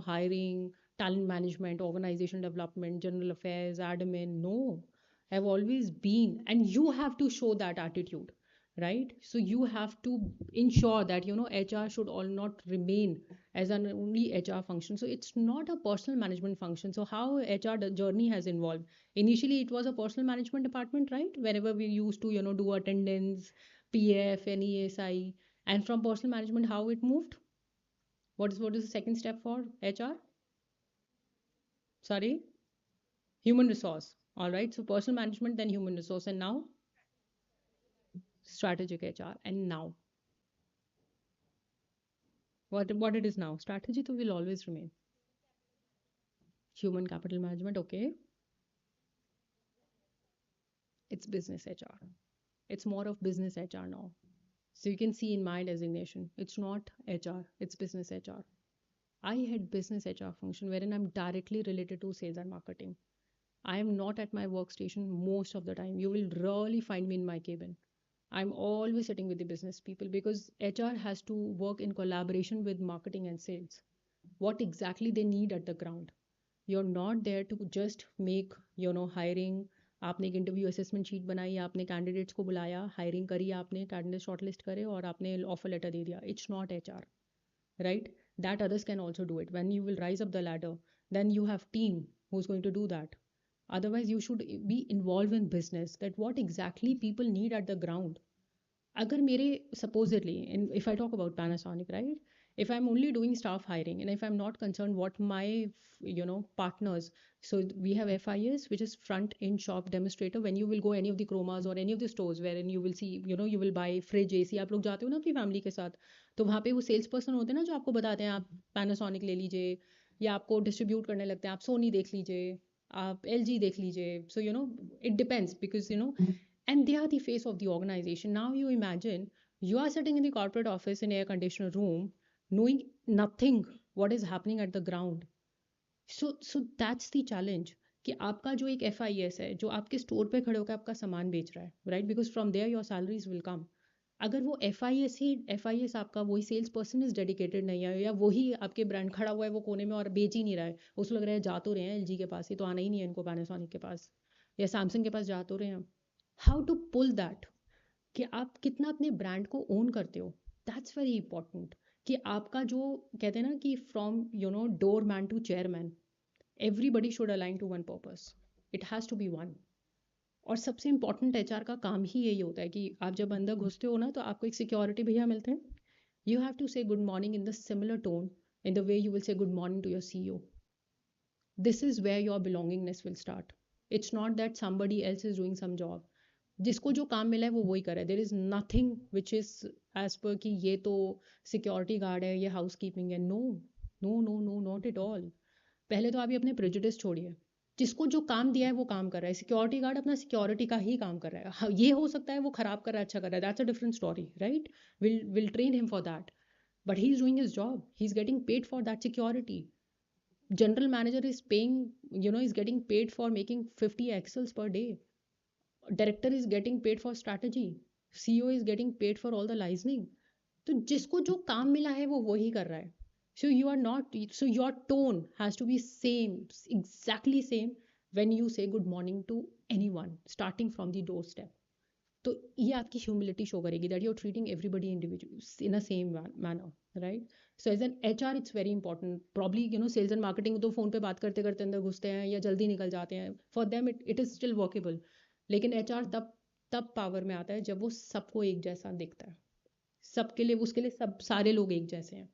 hiring, talent management, organization development, general affairs, admin. No, I've always been, and you have to show that attitude, right? So you have to ensure that HR should all not remain as an only HR function. So it's not a personal management function. So how HR journey has evolved. Initially, it was a personal management department, right? Wherever we used to do attendance, PF, NESI, and from personal management, how it moved. What is the second step for HR? Sorry, human resource. All right. So personal management, then human resource, and now strategic HR, and now What it is now? Strategy to will always remain. Human capital management, okay. It's business HR. It's more of business HR now. So you can see in my designation, it's not HR, it's business HR. I head business HR function wherein I'm directly related to sales and marketing. I am not at my workstation most of the time. You will rarely find me in my cabin. I'm always sitting with the business people because HR has to work in collaboration with marketing and sales. What exactly they need at the ground. You're not there to just make hiring. आपने एक interview assessment sheet बनाई, आपने candidates को बुलाया, hiring करी, आपने candidate shortlist करे और आपने ऑफर लेटर दे दिया. It's not HR, right? That others can also do it. When you will rise up the ladder, then you have team who's going to do that. Otherwise you should be involved in business, that what exactly people need at the ground. अगर मेरे supposedly, and if I talk about Panasonic, right? If I'm only doing staff hiring and if I'm not concerned what my partners, so we have FIS, which is front in shop demonstrator. When you will go any of the Chromas or any of the stores wherein you will see, you will buy fridge AC, आप लोग जाते हो ना अपनी family के साथ, तो वहाँ पे वो सेल्स पर्सन होते हैं ना जो आपको बताते हैं आप पैनासोनिक ले लीजिए, या आपको डिस्ट्रीब्यूट करने लगते हैं, आप सोनी देख लीजिए, आप LG देख लीजिए. So it depends because and they are the face of the organization. Now you imagine you are sitting in the corporate office in air conditioned room knowing nothing what is happening at the ground. So that's the challenge कि आपका जो एक FIS है जो आपके store पे खड़े होकर आपका सामान बेच रहा है, right, because from there your salaries will come. अगर वो FIS आपका वही सेल्स पर्सन इज डेडिकेटेड नहीं है, या वही आपके ब्रांड खड़ा हुआ है वो कोने में और बेच ही नहीं रहा है, उसको लग रहा है जा तो रहे हैं LG के पास, ही तो आना ही नहीं है इनको पैनासोनिक के पास या सैमसंग के पास जा तो रहे हैं. हाउ टू पुल दैट कि आप कितना अपने ब्रांड को ओन करते हो, दैट्स वेरी इंपॉर्टेंट. कि आपका जो कहते हैं ना कि from doorman to chairman, everybody should align to one purpose. It has to be one. और सबसे इंपॉर्टेंट HR का काम ही यही होता है कि आप जब अंदर घुसते हो ना तो आपको एक सिक्योरिटी भैया मिलते हैं. You have to say good morning in the similar tone in the way you will say good morning to your CEO. This is where your belongingness will start. It's not that somebody else is doing some job. जिसको जो काम मिला है वो वही कर रहा है. There is nothing which is as per कि ये तो सिक्योरिटी गार्ड है, ये हाउस कीपिंग है. No no no no, not at all. पहले तो आप ये अपने प्रेजुडिस छोड़िए. जिसको जो काम दिया है वो काम कर रहा है. सिक्योरिटी गार्ड अपना सिक्योरिटी का ही काम कर रहा है. हाँ, ये हो सकता है वो खराब कर रहा है, अच्छा कर रहा है, that's a different story, right? Will train him for that, but he is doing his job, he is getting paid for that security. General manager is paying, is getting paid for making 50 excels per day. Director is getting paid for strategy. CEO is getting paid for all the licensing. तो जिसको जो काम मिला है वो वही कर रहा है. So your tone has to be same, exactly same when you say good morning to anyone starting from the doorstep. तो ये आपकी ह्यूमिलिटी शो करेगी that you are treating everybody individual in a same manner, right? So as an HR it's very important. Probably sales and marketing तो phone पे बात करते करते अंदर घुसते हैं या जल्दी निकल जाते हैं. For them it is still workable. लेकिन HR तब पावर में आता है जब वो सबको एक जैसा दिखता है. सबके लिए, उसके लिए सब सारे लोग एक जैसे हैं,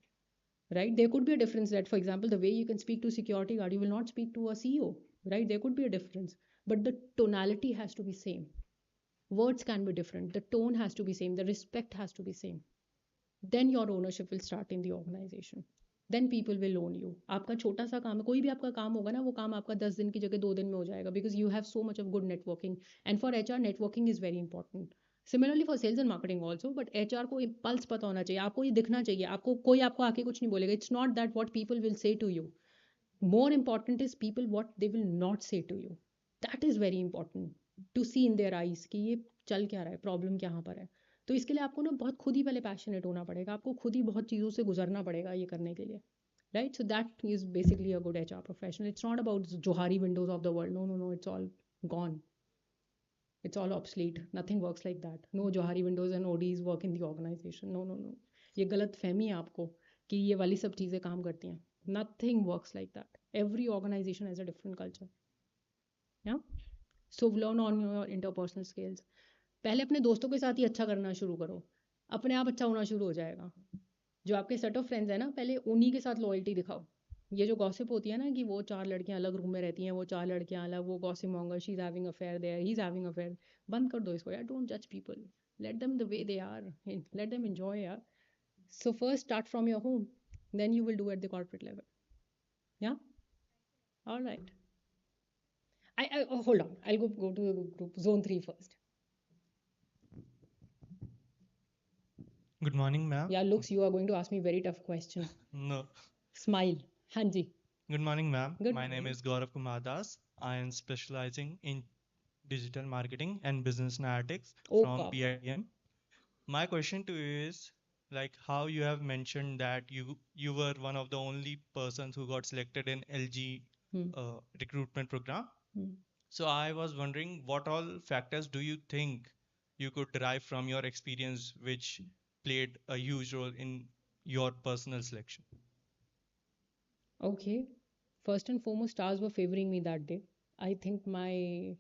right? There could be a difference that, for example, the way you can speak to security guard, you will not speak to a CEO, right? There could be a difference, but the tonality has to be same. Words can be different, the tone has to be same, the respect has to be same. Then your ownership will start in the organization. Then people will own you. आपका छोटा सा काम है, कोई भी आपका काम होगा ना, वो काम आपका 10 दिन की जगह 2 दिन में हो जाएगा, because you have so much of good networking. And for HR, networking is very important. Similarly for sales and marketing also, but HR को पल्स पता होना चाहिए, आपको ये दिखना चाहिए, आपको आके कुछ नहीं बोलेगा. It's not that what people will say to you. More important is people what they will not say to you. That is very important to see in their eyes कि ये चल क्या रहा है, प्रॉब्लम क्या पर है. तो इसके लिए आपको ना बहुत खुद ही पहले पैशनेट होना पड़ेगा, आपको खुद ही बहुत चीज़ों से गुजरना पड़ेगा ये करने के लिए, right? So that is basically a good HR professional. It's not about Johari windows of the world. No no no, it's all gone. It's all obsolete. Nothing works like that. No Johari windows and ODs work in the organization. No, no, no. ये गलत फहमी है आपको कि ये वाली सब चीज़ें काम करती हैं. Nothing works like that. Every organization has a different culture. Yeah? So learn on your interpersonal skills. पहले अपने दोस्तों के साथ ही अच्छा करना शुरू करो, अपने आप अच्छा होना शुरू हो जाएगा. जो आपके सेट ऑफ फ्रेंड्स है ना, पहले उन्हीं के साथ लॉयल्टी दिखाओ. ये जो गॉसिप होती है ना कि वो 4 लड़कियां अलग रूम में रहती हैं, वो 4 लड़कियां अलग, वो gossip monger, she is having affair there, he is having affair. बंद कर दो इसको यार. डोंट जज people, let them the way they are, let them enjoy यार. So first start from your home. then you will do at the corporate level. Yeah. All right. Oh, hold on. I'll go to the group zone 3 first. Good morning, ma'am. Yeah, looks you are going to ask me very tough question. No. Smile. Hanji. Good morning, ma'am. Good My name morning. is Gaurav Kumar Das. I am specializing in digital marketing and business analytics Oh, from cop. PIM. My question to you is like how you have mentioned that you were one of the only persons who got selected in LG Hmm. recruitment program. Hmm. So I was wondering what all factors do you think you could derive from your experience which played a huge role in your personal selection? Okay. First and foremost, stars were favoring me that day. I think my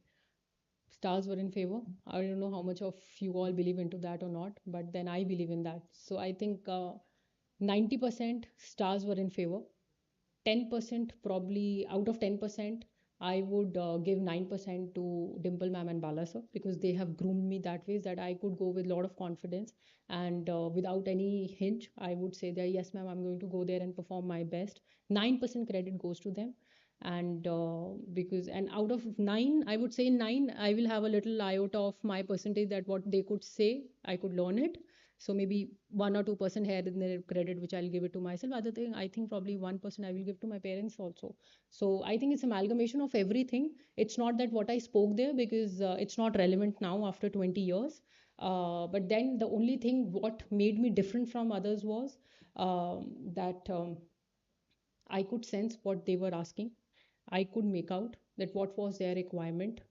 stars were in favor. I don't know how much of you all believe into that or not, but then I believe in that. So I think 90% stars were in favor. 10% probably out of 10%, I would give 9% to Dimple ma'am and Bala sir because they have groomed me that way that I could go with a lot of confidence and without any hinge, I would say that yes, ma'am, I'm going to go there and perform my best. 9% credit goes to them. And because and out of 9 I would say 9 I will have a little iota of my percentage that what they could say I could learn it, so maybe 1 or 2% here in the credit which I'll give it to myself. Other thing I think probably 1% I will give to my parents also. So I think it's amalgamation of everything. It's not that what I spoke there because it's not relevant now after 20 years. But then the only thing what made me different from others was that I could sense what they were asking. I could make out that what was their requirement.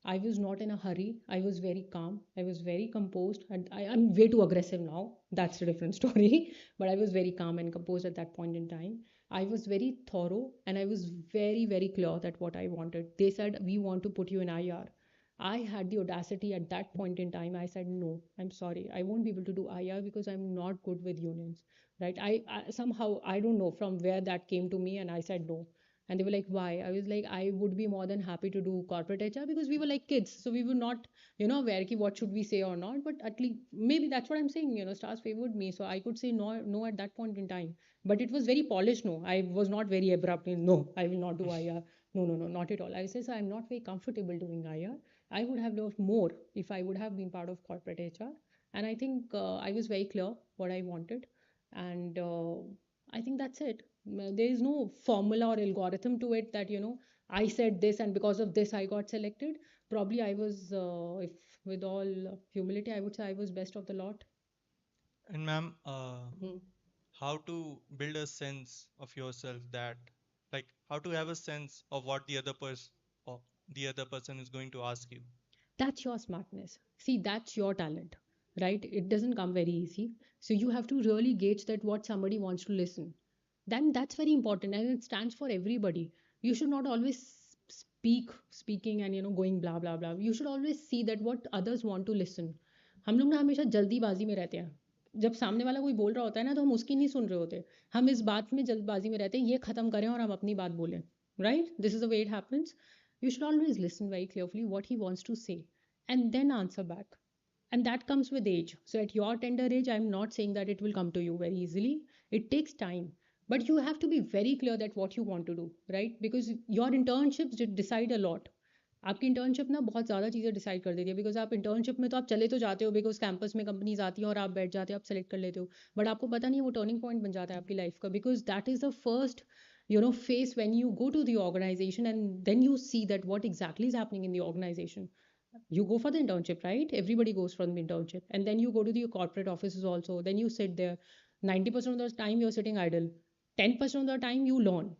I was not in a hurry. I was very calm. I was very composed. And I'm way too aggressive now. That's a different story. But I was very calm and composed at that point in time. I was very thorough and I was very, very clear that what I wanted. They said, we want to put you in IR. I had the audacity at that point in time. I said, no, I'm sorry. I won't be able to do IR because I'm not good with unions. Right. I somehow, I don't know from where that came to me. And I said, no, and they were like, why? I was like, I would be more than happy to do corporate HR because we were like kids. So we were not, aware ki what should we say or not. But at least maybe that's what I'm saying, stars favored me. So I could say no, no at that point in time. But it was very polished no. I was not very abrupt. No, I will not do IR. No, no, no, not at all. I said, so I'm not very comfortable doing IR. I would have loved more if I would have been part of corporate HR. And I think I was very clear what I wanted. And I think that's it. There is no formula or algorithm to it that I said this and because of this I got selected. Probably I was if with all humility I would say I was best of the lot. And ma'am, Hmm. how to build a sense of yourself that, like, how to have a sense of what the other person is going to ask you. That's your smartness. See, that's your talent, right? It doesn't come very easy. So you have to really gauge that what somebody wants to listen. Then that's very important and it stands for everybody. You should not always speaking and going blah blah blah. You should always see that what others want to listen. हम लोग ना हमेशा जल्दीबाजी में रहते हैं. जब सामने वाला कोई बोल रहा होता है ना तो हम उसकी नहीं सुन रहे होते. हम इस बात में जल्दबाजी में रहते हैं ये खत्म करें और हम अपनी बात बोलें. Right? This is the way it happens. You should always listen very carefully what he wants to say and then answer back. And that comes with age. So at your tender age, I'm not saying that it will come to you very easily. It takes time. But you have to be very clear that what you want to do, right? Because your internships decide a lot. आपकी internship ना बहुत ज़्यादा चीज़ें decide कर देती है because आप internship में तो आप चले तो जाते हो बिकॉज कैंपस में कंपनीज आती हैं और आप बैठ जाते हो आप सेलेक्ट कर लेते हो बट आपको पता नहीं वो टर्निंग पॉइंट बन जाता है आपकी लाइफ का because that is the first phase when you go to the organization and then you see that what exactly is happening in the organization. You go for the internship, right? Everybody goes for the internship and then you go to the corporate offices also, then you sit there. 90% of the time you're sitting idle, 10% of the time you learn,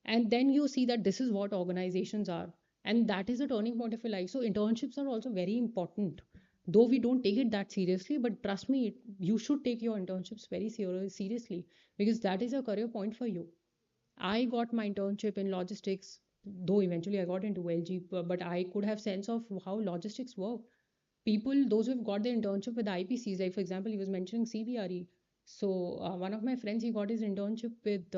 and then you see that this is what organizations are, and that is a turning point of your life. So internships are also very important, though we don't take it that seriously, but trust me, you should take your internships very seriously because that is a career point for you. I got my internship in logistics, though eventually I got into LG, but I could have sense of how logistics work. People, those who've got their internship with IPCs, like for example, he was mentioning CBRE. So one of my friends, he got his internship with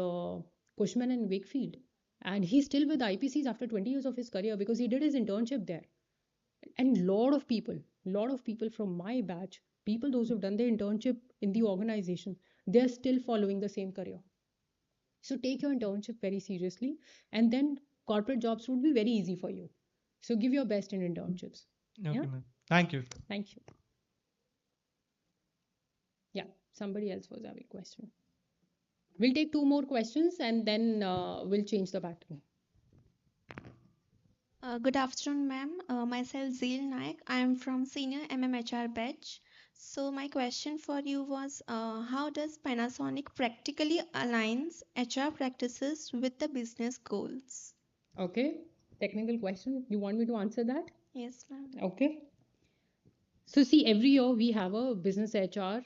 Cushman and Wakefield, and he's still with IPCs after 20 years of his career because he did his internship there. And lot of people from my batch, people those who've done their internship in the organization, they're still following the same career. So take your internship very seriously, and then corporate jobs would be very easy for you. So give your best in internships. Okay, Yeah. ma'am. Thank you. Thank you. Yeah, somebody else was having a question. We'll take two more questions and then we'll change the pattern. Good afternoon, ma'am. Myself Zeel Naik. I am from Senior MMHR batch. So my question for you was, how does Panasonic practically aligns HR practices with the business goals? Okay. Technical question. You want me to answer that? Yes, ma'am. Okay. So see, every year we have a business HR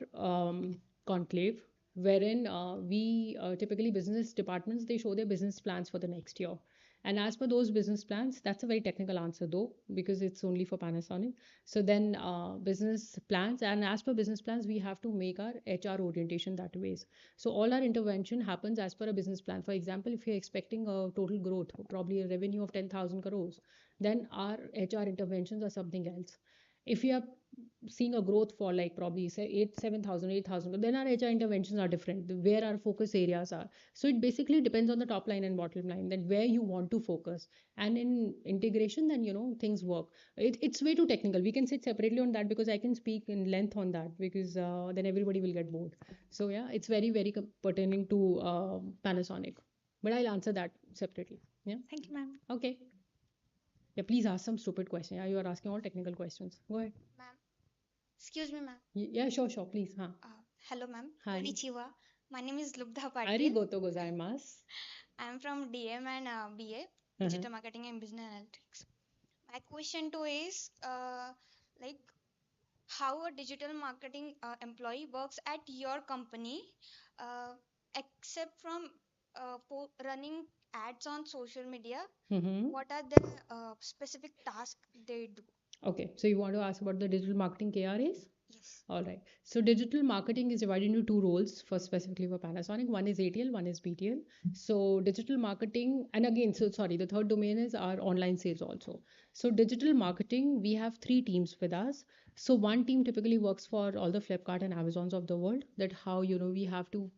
conclave wherein we typically business departments they show their business plans for the next year. And as per those business plans, that's a very technical answer though, because it's only for Panasonic. So then business plans, and as per business plans, we have to make our HR orientation that ways. So all our intervention happens as per a business plan. For example, if you're expecting a total growth, probably a revenue of 10,000 crores, then our HR interventions are something else. If you are seeing a growth for like probably say 8 7,000 8,000, then our HR interventions are different, where our focus areas are. So it basically depends on the top line and bottom line, then where you want to focus. And in integration, then things work. It's way too technical. We can sit separately on that because I can speak in length on that, because then everybody will get bored. So yeah, it's very very pertaining to Panasonic, but I'll answer that separately. Yeah. Thank you, ma'am. Okay. Yeah, please ask some stupid question. Yeah, you are asking all technical questions. Go ahead. Ma'am, excuse me, ma'am. Yeah, sure, please. Huh. Hello, ma'am. Hi. Konnichiwa. My name is Lubdha Patil. Arigato gozaimasu. I am from DM and BA, Digital Marketing and Business Analytics. My question to is like how a digital marketing employee works at your company, uh, except from running ads on social media. What are the specific tasks they do? Okay, so you want to ask about the digital marketing KRAs? Yes. All right. So digital marketing is divided into two roles for specifically for Panasonic. One is ATL, one is BTL. So digital marketing, and again, so sorry, the third domain is our online sales also. So digital marketing, we have three teams with us. So one team typically works for all the Flipkart and Amazons of the world. That how we have to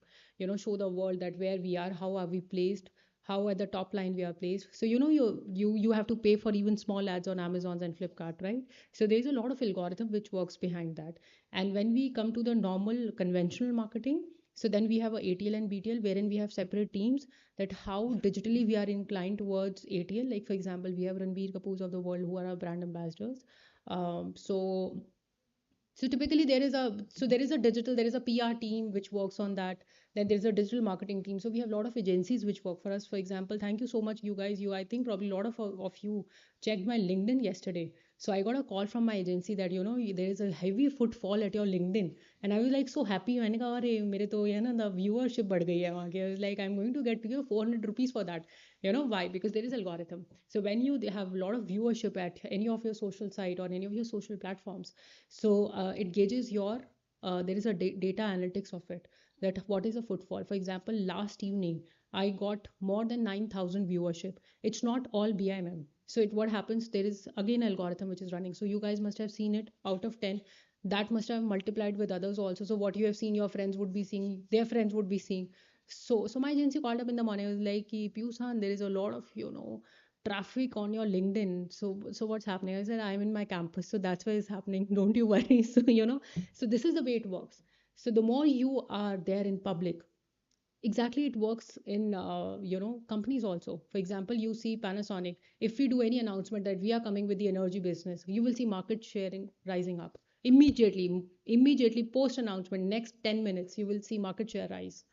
show the world that where we are, how are we placed, how at the top line we are placed. So you have to pay for even small ads on Amazons and Flipkart, right? So there's a lot of algorithm which works behind that. And when we come to the normal conventional marketing, so then we have a ATL and BTL wherein we have separate teams, that how digitally we are inclined towards ATL. Like for example, we have Ranbir Kapoors of the world who are our brand ambassadors. So typically there is a digital, there is a PR team which works on that. Then there's a digital marketing team. So we have a lot of agencies which work for us. For example, thank you so much, you guys. I think probably a lot of you checked my LinkedIn yesterday. So I got a call from my agency that there is a heavy footfall at your LinkedIn, and I was like so happy. मैंने कहा अरे मेरे तो ये ना the viewership बढ़ गई है वहाँ की. I was like, I'm going to get 400 rupees for that. Why? Because there is algorithm. So when you have a lot of viewership at any of your social site or any of your social platforms, so it gauges your there is a data analytics of it, that what is a footfall. For example, last evening I got more than 9,000 viewership. It's not all BIMM. So what happens, there is again algorithm which is running. So you guys must have seen it. Out of 10, that must have multiplied with others also. So what you have seen, your friends would be seeing, their friends would be seeing. So my agency called up in the morning. I was like, Piyush, there is a lot of traffic on your LinkedIn. So what's happening? I said, I'm in my campus, so that's why it's happening. Don't you worry. So so this is the way it works. So the more you are there in public, exactly it works in companies also. For example, you see Panasonic, if we do any announcement that we are coming with the energy business, you will see market sharing rising up immediately post announcement. Next 10 minutes you will see market share rise.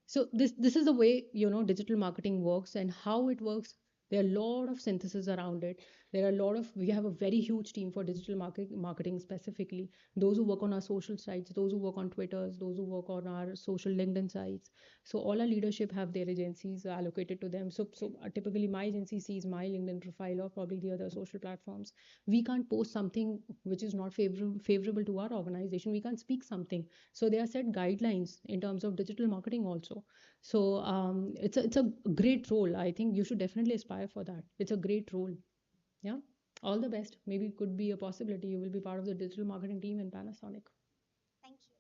So this is the way digital marketing works. And how it works, there are a lot of synthesis around it. There are a lot of, we have a very huge team for digital marketing specifically, those who work on our social sites, those who work on Twitters, those who work on our social LinkedIn sites. So all our leadership have their agencies allocated to them. So typically my agency sees my LinkedIn profile or probably the other social platforms. We can't post something which is not favorable to our organization. We can't speak something. So there are set guidelines in terms of digital marketing also. So it's a great role. I think you should definitely aspire for that. It's a great role. Yeah. All the best. Maybe it could be a possibility. You will be part of the digital marketing team in Panasonic. Thank you.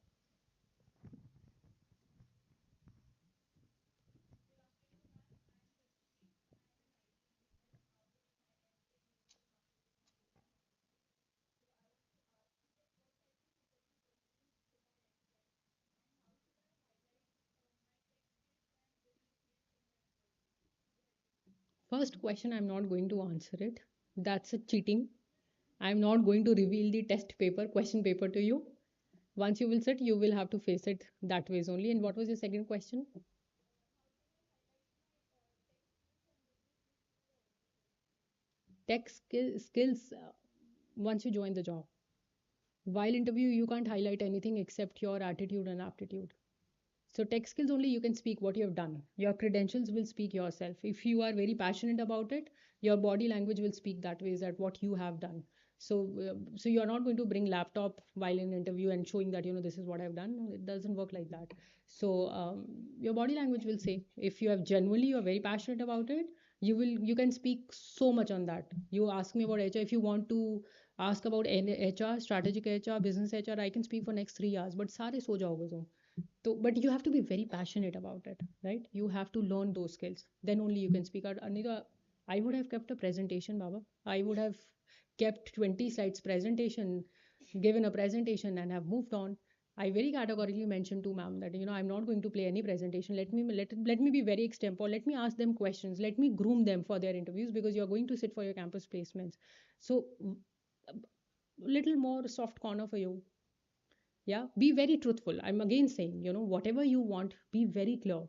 First question, I'm not going to answer it. That's a cheating. I'm not going to reveal the test paper, question paper to you. Once you will sit, you will have to face it that ways only. And what was your second question? Skills once you join the job. While interview, you can't highlight anything except your attitude and aptitude. So tech skills only you can speak what you have done. Your credentials will speak yourself. If you are very passionate about it, your body language will speak that way, is that what you have done. So you're not going to bring laptop while in interview and showing that this is what I've done. No, it doesn't work like that. So your body language will say, if you have genuinely you're very passionate about it, you can speak so much on that. You ask me about HR, if you want to ask about HR, strategic HR, business HR, I can speak for next 3 hours. But सारे सो जाओगे तुम. So, but you have to be very passionate about it, right? You have to learn those skills. Then only you can speak out. Anita, I would have kept a presentation, Baba. I would have kept 20 slides presentation, given a presentation, and have moved on. I very categorically mentioned to ma'am that I'm not going to play any presentation. Let me be very extempore. Let me ask them questions. Let me groom them for their interviews because you're going to sit for your campus placements. So, little more soft corner for you. Yeah, be very truthful. I'm again saying, whatever you want, be very clear.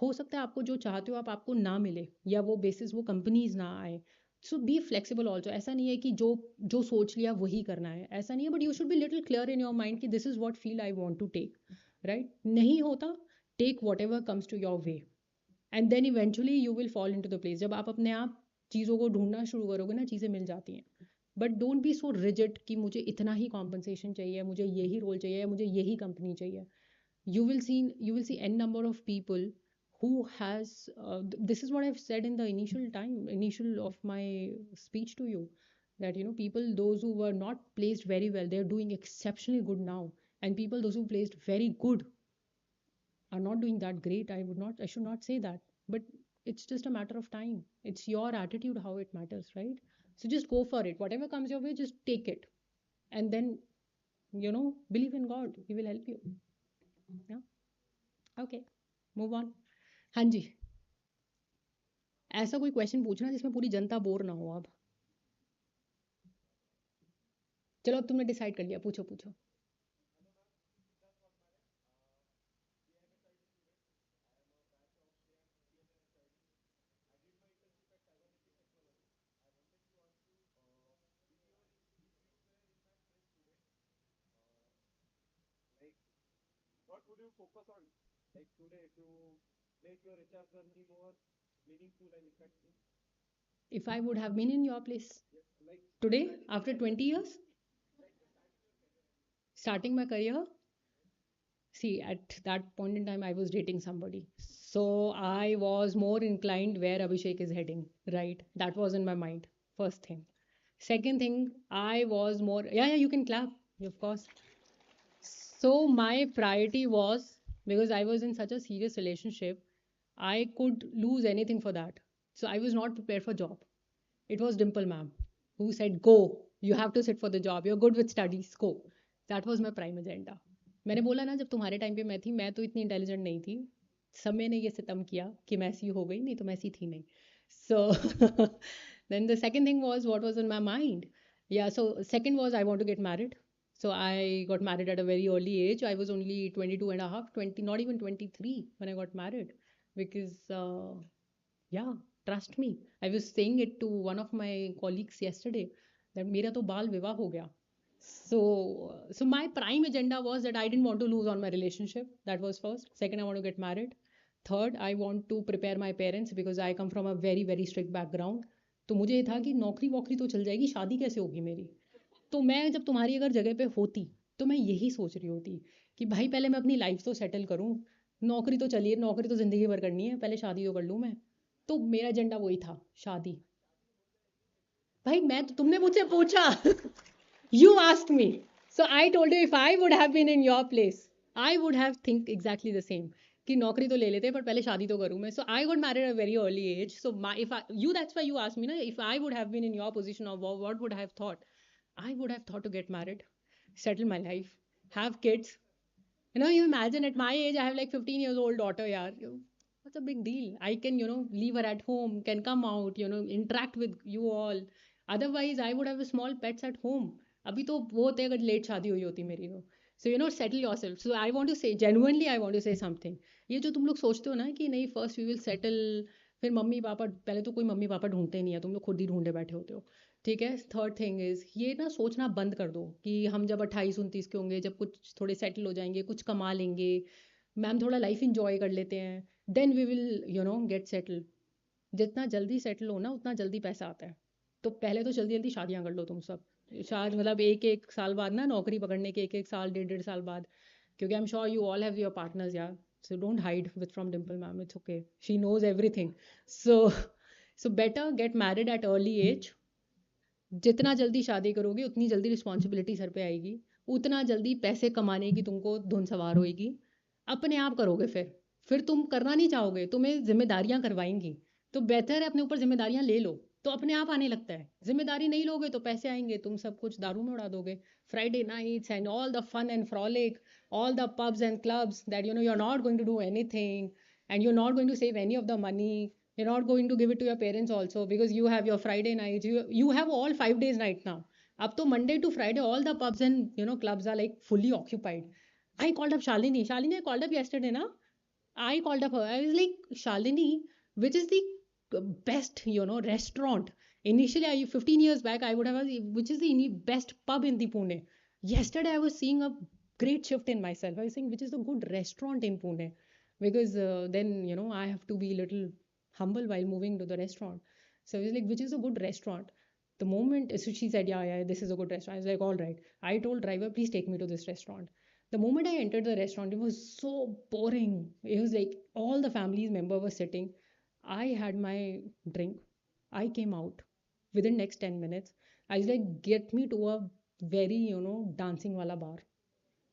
हो सकता है आपको जो चाहते हो आपको ना मिले या वो बेसिस वो कंपनीज ना आए. सो बी फ्लेक्सिबल ऑल्सो. ऐसा नहीं है कि जो जो सोच लिया वही करना है, ऐसा नहीं है. But you should be little clear in your mind कि this is what feel I want to take. Right, नहीं होता, take whatever comes to your way and then eventually you will fall into the place. जब आप अपने आप चीज़ों को ढूंढना शुरू करोगे ना, चीज़ें मिल जाती हैं. But don't be so rigid कि मुझे इतना ही कॉम्पनसेशन चाहिए, मुझे यही रोल चाहिए, मुझे यही कंपनी चाहिए. You will see n number of people who has this is what I've said in the initial of my speech to you, that people those who were not placed very well, they're doing exceptionally good now, and people those who placed very good are not doing that great. I should not say that, but it's just a matter of time. It's your attitude how it matters, right? So just go for it. Whatever comes your way, just take it. And then, believe in God. He will help you. Yeah. Okay. Move on. हाँ जी. ऐसा कोई question पूछना जिसमें पूरी जनता bore ना हो. अब चलो, अब तुमने डिसाइड कर लिया, पूछो पूछो. If I would have been in your place today, after 20 years, starting my career, see, at that point in time, I was dating somebody. So I was more inclined where Abhishek is heading, right? That was in my mind. First thing. Second thing, I was more, yeah, you can clap, of course. So my priority was, because I was in such a serious relationship, I could lose anything for that. So I was not prepared for job. It was Dimple ma'am who said, go, you have to sit for the job. You're good with studies, go. That was my prime agenda. मैंने बोला ना, जब तुम्हारे time पे मैं तो इतनी intelligent नहीं थी. समय ने ये सितम किया कि मैं ऐसी हो गई, नहीं तो मैं ऐसी थी नहीं. So then the second thing was what was in my mind. Yeah, so second was I want to get married. So I got married at a very early age. I was only 22 and a half, 20, not even 23 when I got married. Because, yeah, trust me. I was saying it to one of my colleagues yesterday that मेरा तो बाल विवाह हो गया. So my prime agenda was that I didn't want to lose on my relationship. That was first. Second, I want to get married. Third, I want to prepare my parents because I come from a very very strict background. तो मुझे ये था कि नौकरी वोकरी तो चल जाएगी, शादी कैसे होगी मेरी. तो मैं जब तुम्हारी अगर जगह पे होती तो मैं यही सोच रही होती कि भाई पहले मैं अपनी लाइफ तो सेटल करूं. नौकरी तो चलिए, नौकरी तो जिंदगी भर करनी है, पहले शादी तो कर लूं मैं. तो मेरा एजेंडा वही था, शादी. भाई मैं तो, तुमने मुझसे पूछा. You asked me. So I told you if I would have been in your place, I would have think exactly the same. कि नौकरी तो ले लेते पर पहले शादी तो करूँ मैं. So I got married at a very early age. So that's why you asked me, na, if I would have been in your position, of what would I have thought? I would have thought to get married, settle my life, have kids. You imagine at my age, I have like 15 years old daughter, yaar. What's a big deal? I can, leave her at home, can come out, interact with you all. Otherwise, I would have a small pets at home. अभी तो वो होते अगर late शादी हुई होती मेरी तो. So, settle yourself. So, I want to say, genuinely, I want to say something. ये जो तुम लोग सोचते हो ना कि नहीं फर्स्ट वी विल सेटल, फिर मम्मी पापा, पहले तो कोई मम्मी पापा ढूंढते नहीं है, तुम लोग खुद ही ढूंढे बैठे होते हो. ठीक है. थर्ड थिंग इज ये ना सोचना बंद कर दो कि हम जब 28 29 के होंगे, जब कुछ थोड़े सेटल हो जाएंगे, कुछ कमा लेंगे, मैम थोड़ा लाइफ इंजॉय कर लेते हैं, then we will get settle. जितना जल्दी सेटल हो ना उतना जल्दी पैसा आता है. तो पहले तो जल्दी जल्दी शादियां कर लो तुम सब. शायद मतलब एक एक साल बाद ना नौकरी पकड़ने के एक एक साल डेढ़ डेढ़ साल बाद, क्योंकि I am sure you all have your partners यार. So don't hide with from Dimple ma'am, it's okay, she knows everything. So so better get married at early age. जितना जल्दी शादी करोगे उतनी जल्दी रिस्पॉन्सिबिलिटी सर पे आएगी, उतना जल्दी पैसे कमाने की तुमको धुन सवार होएगी. अपने आप करोगे, फिर तुम करना नहीं चाहोगे, तुम्हें जिम्मेदारियां करवाएंगी. तो बेहतर है अपने ऊपर जिम्मेदारियां ले लो, तो अपने आप आने लगता है. जिम्मेदारी नहीं लोगे तो पैसे आएंगे, तुम सब कुछ दारू में उड़ा दोगे. Friday nights and all the fun and frolic, all the pubs and clubs that you're not going to do anything, and you're not going to save any of the money. You're not going to give it to your parents also because you have your Friday nights. You have all 5 days night now. Up to Monday to Friday, all the pubs and clubs are like fully occupied. I called up Shalini. Shalini, I called up yesterday, na? I called up her. I was like, Shalini, which is the best, restaurant? Initially, 15 years back, I would have asked, which is the best pub in the Pune? Yesterday, I was seeing a great shift in myself. I was saying, which is the good restaurant in Pune? Because then, I have to be a little humble while moving to the restaurant. So I was like, which is a good restaurant? The moment, so she said, yeah, this is a good restaurant. I was like, all right. I told driver, please take me to this restaurant. The moment I entered the restaurant, it was so boring. It was like all the family's member were sitting. I had my drink. I came out within next 10 minutes. I was like, get me to a very, dancing wala bar.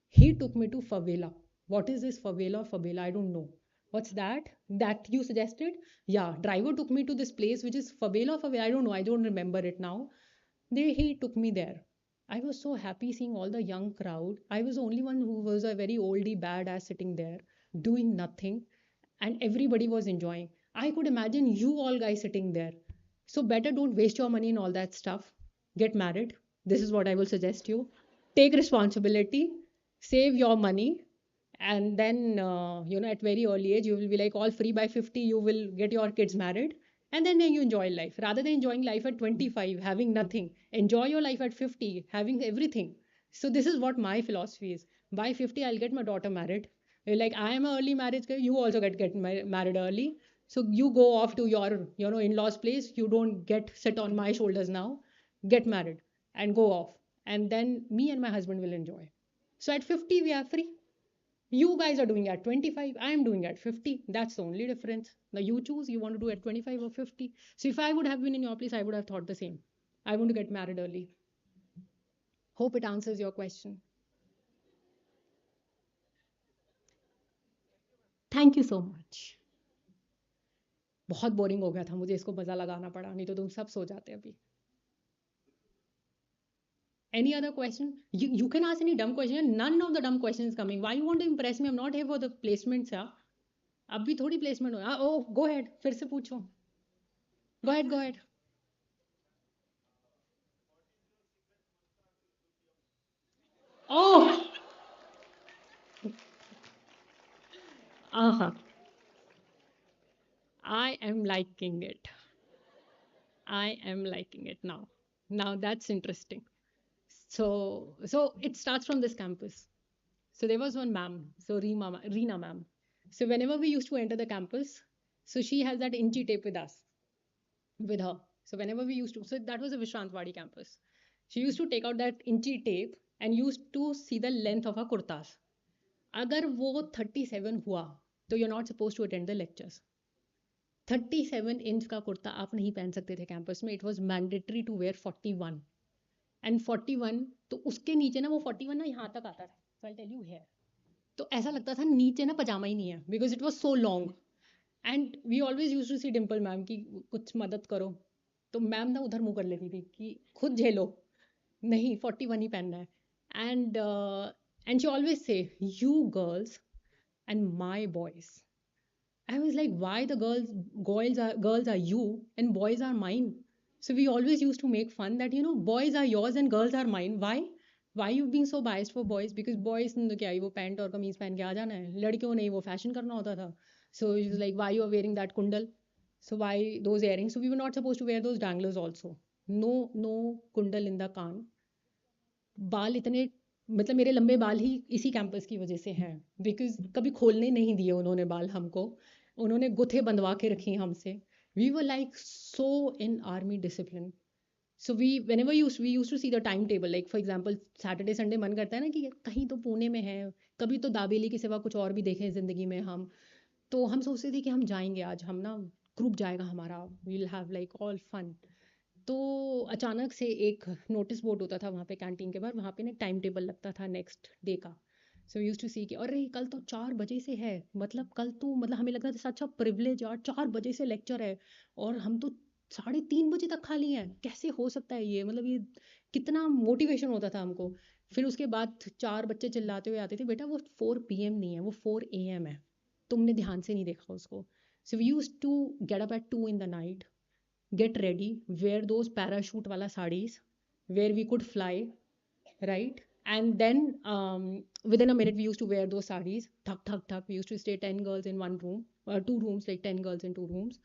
He took me to favela. What is this favela? Favela, I don't know. What's that? That you suggested? Yeah, driver took me to this place which is favela, favela. I don't know. I don't remember it now. He took me there. I was so happy seeing all the young crowd. I was the only one who was a very oldie badass sitting there doing nothing, and everybody was enjoying. I could imagine you all guys sitting there. So better don't waste your money in all that stuff. Get married. This is what I will suggest you. Take responsibility, save your money, and then at very early age you will be like all free by 50. You will get your kids married, and then you enjoy life rather than enjoying life at 25 having nothing. Enjoy your life at 50 having everything. So this is what my philosophy is. By 50 I'll get my daughter married. Like I am an early marriage girl, you also get married early. So you go off to your in-laws place. You don't get sit on my shoulders now. Get married and go off, and then me and my husband will enjoy. So at 50 we are free. You guys are doing at 25, I am doing at 50. That's the only difference. Now you choose, you want to do at 25 or 50. So if I would have been in your place, I would have thought the same. I want to get married early. Hope it answers your question. Thank you so much. बहुत boring हो गया था, मुझे इसको मजा लगाना पड़ा, नहीं तो तुम सब सो जाते अभी. Any other question? You can ask any dumb question. None of the dumb questions coming. Why you want to impress me? I'm not here for the placements, yeah. अब भी थोड़ी placement हो. Oh, go ahead. फिर से पूछो. Go ahead, go ahead. Oh, uh-huh. I am liking it. I am liking it now. Now that's interesting. So it starts from this campus. So there was one ma'am, so Reena ma'am. So whenever we used to enter the campus, so she has that inchi tape with us, with her. So whenever we used to, so that was a Vishrantwadi campus. She used to take out that inchi tape and used to see the length of her kurtas. अगर वो 37 हुआ तो you're not supposed to attend the lectures. 37 inch का कुर्ता आप नहीं पहन सकते थे कैंपस में. It was mandatory to wear 41. And 41 तो उसके नीचे ना वो 41 ना यहाँ तक आता था. सो आई टेल यू हेयर. तो ऐसा लगता था नीचे ना पजामा ही नहीं है because it was so long. And we always use to see Dimple ma'am की कुछ मदद करो. तो मैम ना उधर मुंह कर लेती थी कि खुद झेलो, नहीं 41 ही पहनना है. And she always say, you girls and my boys, I was like, why the girls are you and boys are mine? So we always used to make fun that boys are yours and girls are mine. Why? Why you being so biased for boys? Because boys ने तो क्या ही वो pant और कमीज पहन के आ जाना है, लड़कियों नहीं वो फैशन करना होता था. So it was like, why you are wearing that kundal? So why those earrings? So we were not supposed to wear those danglers also. No, no kundal in the कान. बाल इतने, मतलब मेरे लंबे बाल ही इसी कैंपस की वजह से हैं, बिकॉज कभी खोलने नहीं दिए उन्होंने बाल हमको, उन्होंने गुथे बंधवा के रखी हमसे. We were like so in army discipline. So we whenever we used to see the timetable, like for example Saturday Sunday मन करता है ना कि कहीं तो पुणे में है, कभी तो दाबेली के सिवा कुछ और भी देखें ज़िंदगी में हम. तो हम सोचते थे कि हम जाएंगे आज, हम ना ग्रुप जाएगा हमारा, we will have like all fun. तो अचानक से एक नोटिस बोर्ड होता था वहाँ पे कैंटीन के बाहर, वहाँ पे ना टाइम टेबल लगता था नेक्स्ट डे का. सो यूज टू सी कि अरे कल तो 4 बजे से है, मतलब कल तो मतलब हमें लग रहा था अच्छा प्रिविलेज यार, 4 बजे से लेक्चर है और हम तो 3:30 बजे तक खाली हैं, कैसे हो सकता है ये, मतलब ये कितना मोटिवेशन होता था हमको. फिर उसके बाद 4 बच्चे चिल्लाते हुए आते थे, बेटा वो 4 PM नहीं है, वो 4 AM है, तुमने ध्यान से नहीं देखा उसको. So we use to get up at 2 in the night, get ready, wear those parachute wala sarees where we could fly, right? And then within a minute we used to wear those sarees, thak thak thak. We used to stay 10 girls in one room, two rooms, like 10 girls in two rooms.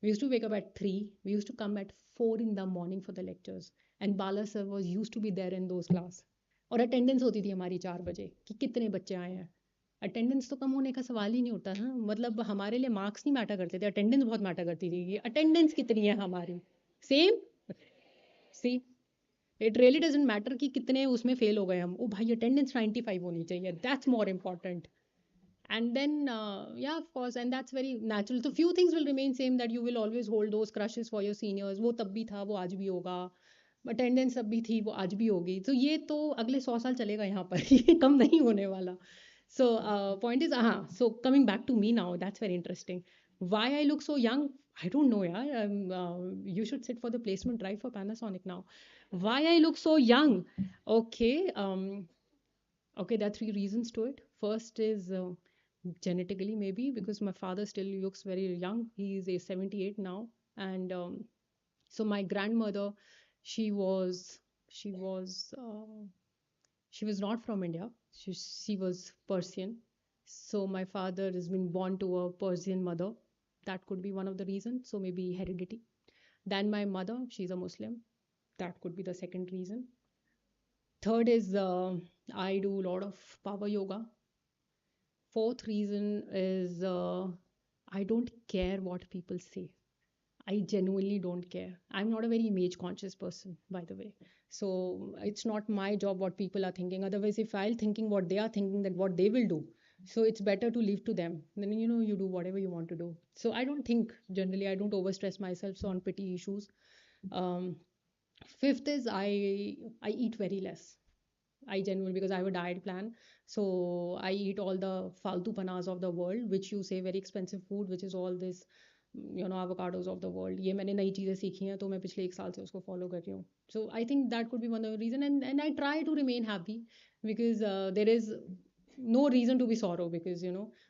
We used to wake up at 3, we used to come at 4 in the morning for the lectures, and Bala sir was used to be there in those class. और attendance होती थी हमारी 4 बजे कि कितने बच्चे आए हैं. अटेंडेंस तो कम होने का सवाल ही नहीं उठता था, मतलब हमारे लिए मार्क्स नहीं मैटर करते थे, अटेंडेंस बहुत मैटर करती थी कि अटेंडेंस कितनी है हमारी. Same, see, it really doesn't matter कि कितने उसमें फेल हो गए हम, ओ भाई अटेंडेंस 95 होनी चाहिए, that's more important. And then yeah, of course, and that's very natural. So few things will remain same, that you will always hold those crushes for your seniors. वो तब भी था, वो आज भी होगा. अटेंडेंस तब भी थी, वो आज भी होगी. तो ये तो अगले 100 साल चलेगा यहाँ पर, ये कम नहीं होने वाला. So point is, so coming back to me now, that's very interesting. Why I look so young? I don't know, yeah. You should sit for the placement drive for Panasonic now. Why I look so young? Okay, okay, there are three reasons to it. First is genetically, maybe because my father still looks very young. He is a 78 now, and so my grandmother, she was she was uh, she was not from India. She was Persian. So my father has been born to a Persian mother. That could be one of the reasons. So maybe heredity. Then my mother, she's a Muslim. That could be the second reason. Third is I do a lot of power yoga. Fourth reason is I don't care what people say. I genuinely don't care. I'm not a very image conscious person, by the way. So it's not my job what people are thinking. Otherwise, if I'll thinking what they are thinking, then what they will do. So it's better to leave to them. Then you do whatever you want to do. So I don't think generally, I don't overstress myself so on petty issues. Um, Fifth is I eat very less. I genuinely, because I have a diet plan. So I eat all the faltu panas of the world, which you say very expensive food, which is all this, avocados of the world. ये मैंने नई चीज़ें सीखी हैं, तो मैं पिछले 1 साल से उसको follow कर रही हूँ. So I think that could be one of the reason, and I try to remain happy, because there is no reason to be sorrow, because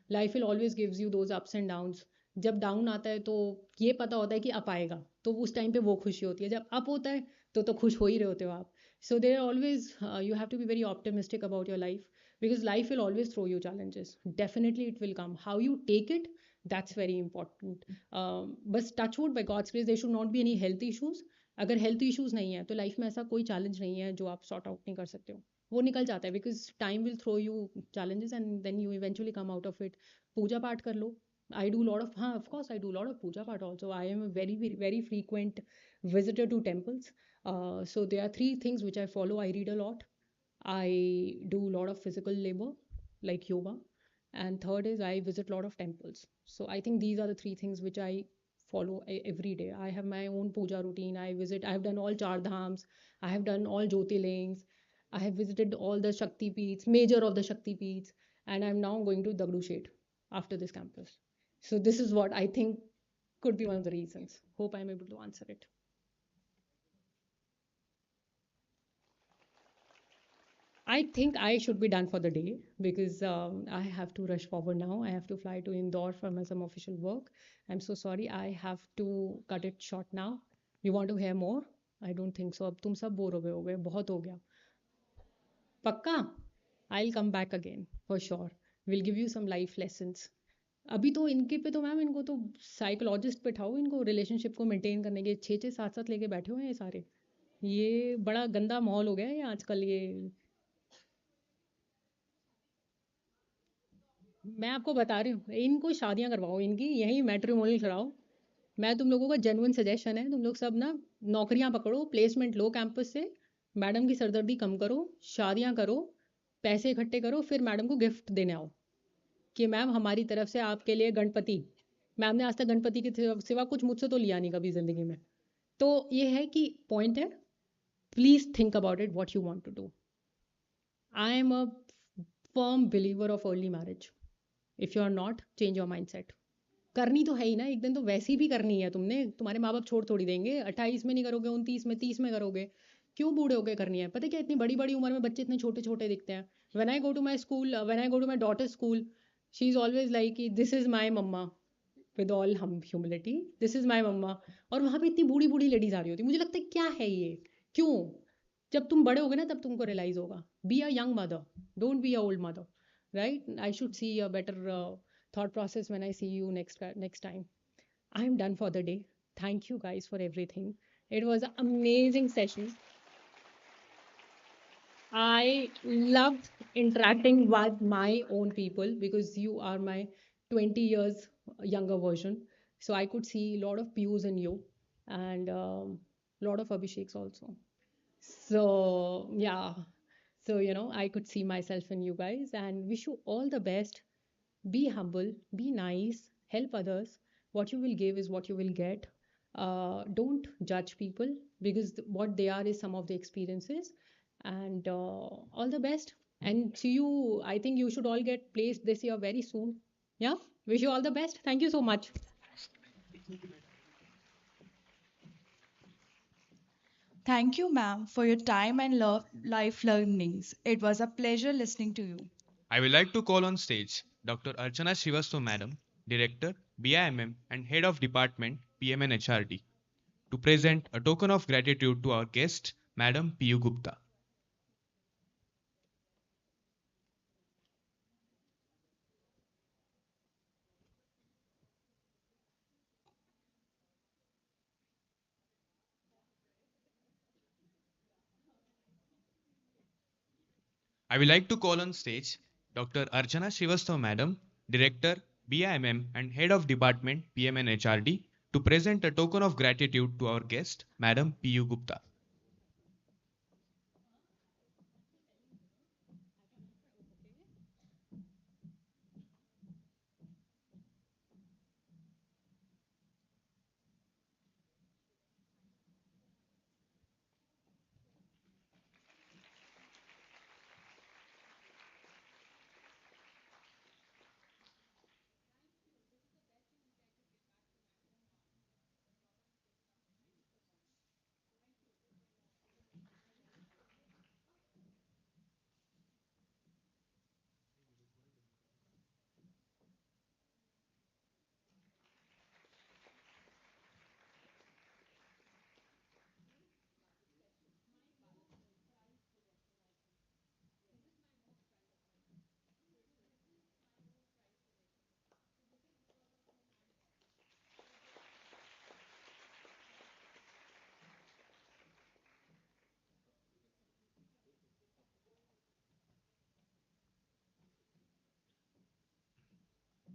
life will always gives you those ups and downs. जब down आता है तो ये पता होता है कि up आएगा, तो उस टाइम पे वो खुशी होती है. जब अप होता है तो खुश हो ही रहे होते हो आप. So there are always you have to be very optimistic about your life, because life will always throw you challenges. Definitely it will come. How you take it, that's very important. बस touch wood, by God's grace there should not be any health issues. अगर health issues नहीं है तो life में ऐसा कोई challenge नहीं है जो आप sort out नहीं कर सकते हो. वो निकल जाता है, because time will throw you challenges and then you eventually come out of it. पूजा पाठ कर लो. I do a lot of, of course I do a lot of puja part also. I am a very, very, very frequent visitor to temples. So there are three things which I follow. I read a lot. I do a lot of physical labor like yoga. And third is I visit a lot of temples. So I think these are the three things which I follow every day. I have my own puja routine. I have done all char dhams. I have done all jyotirlings. I have visited all the Shakti Peeths, major of the Shakti Peeths. And I'm now going to Dagdu Shet after this campus. So this is what I think could be one of the reasons. Hope I'm able to answer it. I think I should be done for the day because I have to rush forward now. I have to fly to Indore for some official work. I'm so sorry. I have to cut it short now. You want to hear more? I don't think so. अब तुम सब bore हो गए होगे बहुत हो गया पक्का I'll come back again for sure. We'll give you some life lessons. अभी तो इनके पे तो मैम इनको तो साइकोलॉजिस्ट पे ठाओ इनको रिलेशनशिप को मेंटेन करने के छः छः सात सात लेके बैठे हुए हैं ये सारे ये बड़ा गंदा माहौल हो गया है ये आजकल ये मैं आपको बता रही हूँ इनको शादियां करवाओ इनकी यही मैट्रिमोनियल कराओ मैं तुम लोगों का जेन्युइन सजेशन है तुम लोग सब ना नौकरियां पकड़ो प्लेसमेंट लो कैंपस से मैडम की सरदर्दी कम करो शादियां करो पैसे इकट्ठे करो फिर मैडम को गिफ्ट देने आओ कि मैम हमारी तरफ से आपके लिए गणपति मैम ने आज तक गणपति के सिवा कुछ मुझसे तो लिया नहीं कभी जिंदगी में तो ये है कि पॉइंट है please think about it what you want to do I am a firm believer of early marriage if you are not change your mind set करनी तो है ही ना एक दिन तो वैसी भी करनी है तुमने तुम्हारे माँ बाप छोड़ थोड़ी देंगे 28 में नहीं करोगे 29 में 30 में करोगे क्यों बूढ़े होके करनी है पता है क्या इतनी बड़ी बड़ी उम्र में बच्चे इतने छोटे छोटे दिखते हैं when I go to my school when I go to my daughter school she is always like this is my mamma with all um humility this is my mamma और वहां पे इतनी बूढ़ी बूढ़ी लेडीज आ रही होती मुझे लगता है क्या है ये क्यों जब तुम बड़े होगे ना तब तुमको रियलाइज होगा be a young mother don't be a old mother right I should see a better thought process when I see you next time I'm done for the day thank you guys for everything it was an amazing session I loved interacting with my own people because you are my 20 years younger version so I could see a lot of pews in you and lot of abhisheks also so yeah so I could see myself in you guys and wish you all the best. Be humble, be nice, help others. What you will give is what you will get. Don't judge people because what they are is some of the experiences. And all the best. And see you. I think you should all get placed this year very soon. Yeah. Wish you all the best. Thank you so much. Thank you, ma'am, for your time and life learnings. It was a pleasure listening to you. I would like to call on stage Dr. Archana Srivastav Madam, Director, BIMM and Head of Department, PM and HRD, to present a token of gratitude to our guest, Madam Peyu Gupta. I would like to call on stage Dr. Archana Srivastav Madam, Director, BIMM and Head of Department, PM and HRD, to present a token of gratitude to our guest, Madam Peyu Gupta.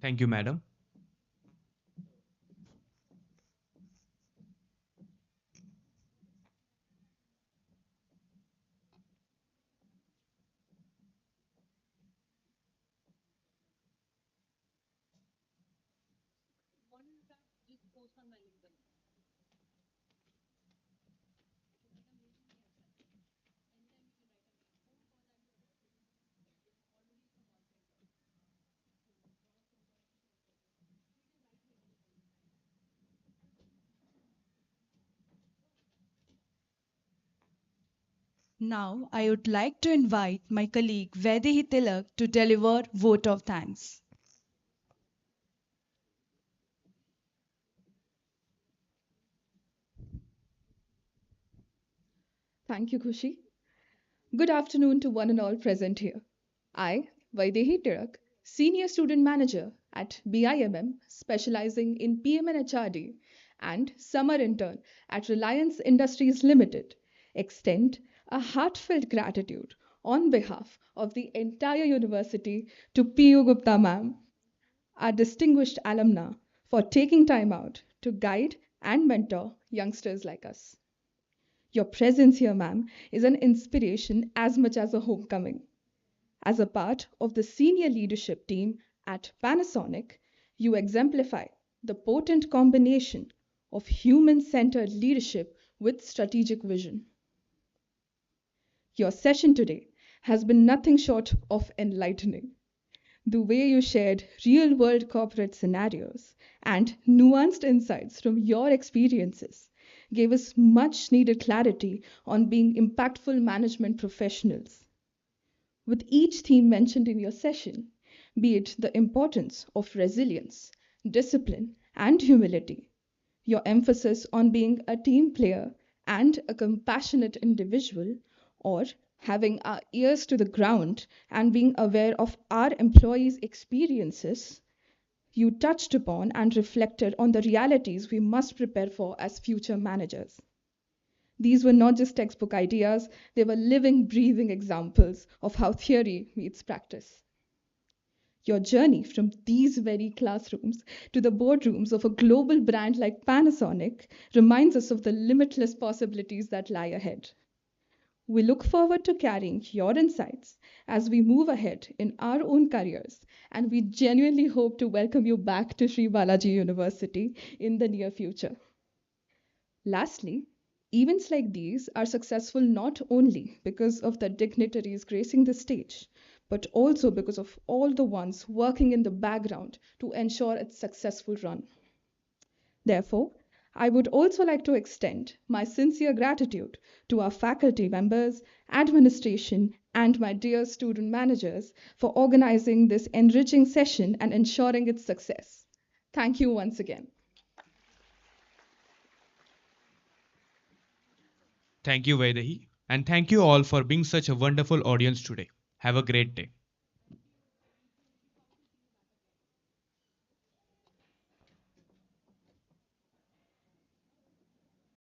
Thank you, Madam. Now, I would like to invite my colleague Vaidehi Tilak to deliver vote of thanks. Thank you, Khushi. Good afternoon to one and all present here. I, Vaidehi Tirak, Senior Student Manager at BIMM, specializing in PM and HRD, and summer intern at Reliance Industries Limited, extend a heartfelt gratitude on behalf of the entire university to Peyu Gupta ma'am, our distinguished alumna, for taking time out to guide and mentor youngsters like us. Your presence here, ma'am, is an inspiration as much as a homecoming. As a part of the senior leadership team at Panasonic, you exemplify the potent combination of human centered leadership with strategic vision. Your session today has been nothing short of enlightening. The way you shared real world corporate scenarios and nuanced insights from your experiences gave us much needed clarity on being impactful management professionals. With each theme mentioned in your session, be it the importance of resilience, discipline, and humility, your emphasis on being a team player and a compassionate individual, or having our ears to the ground and being aware of our employees' experiences, you touched upon and reflected on the realities we must prepare for as future managers. These were not just textbook ideas, they were living, breathing examples of how theory meets practice. Your journey from these very classrooms to the boardrooms of a global brand like Panasonic reminds us of the limitless possibilities that lie ahead. We look forward to carrying your insights as we move ahead in our own careers, and we genuinely hope to welcome you back to Sri Balaji University in the near future. Lastly, events like these are successful not only because of the dignitaries gracing the stage, but also because of all the ones working in the background to ensure its successful run. Therefore, I would also like to extend my sincere gratitude to our faculty members, administration, and my dear student managers for organizing this enriching session and ensuring its success. Thank you once again. Thank you, Vaidehi. And thank you all for being such a wonderful audience today. Have a great day.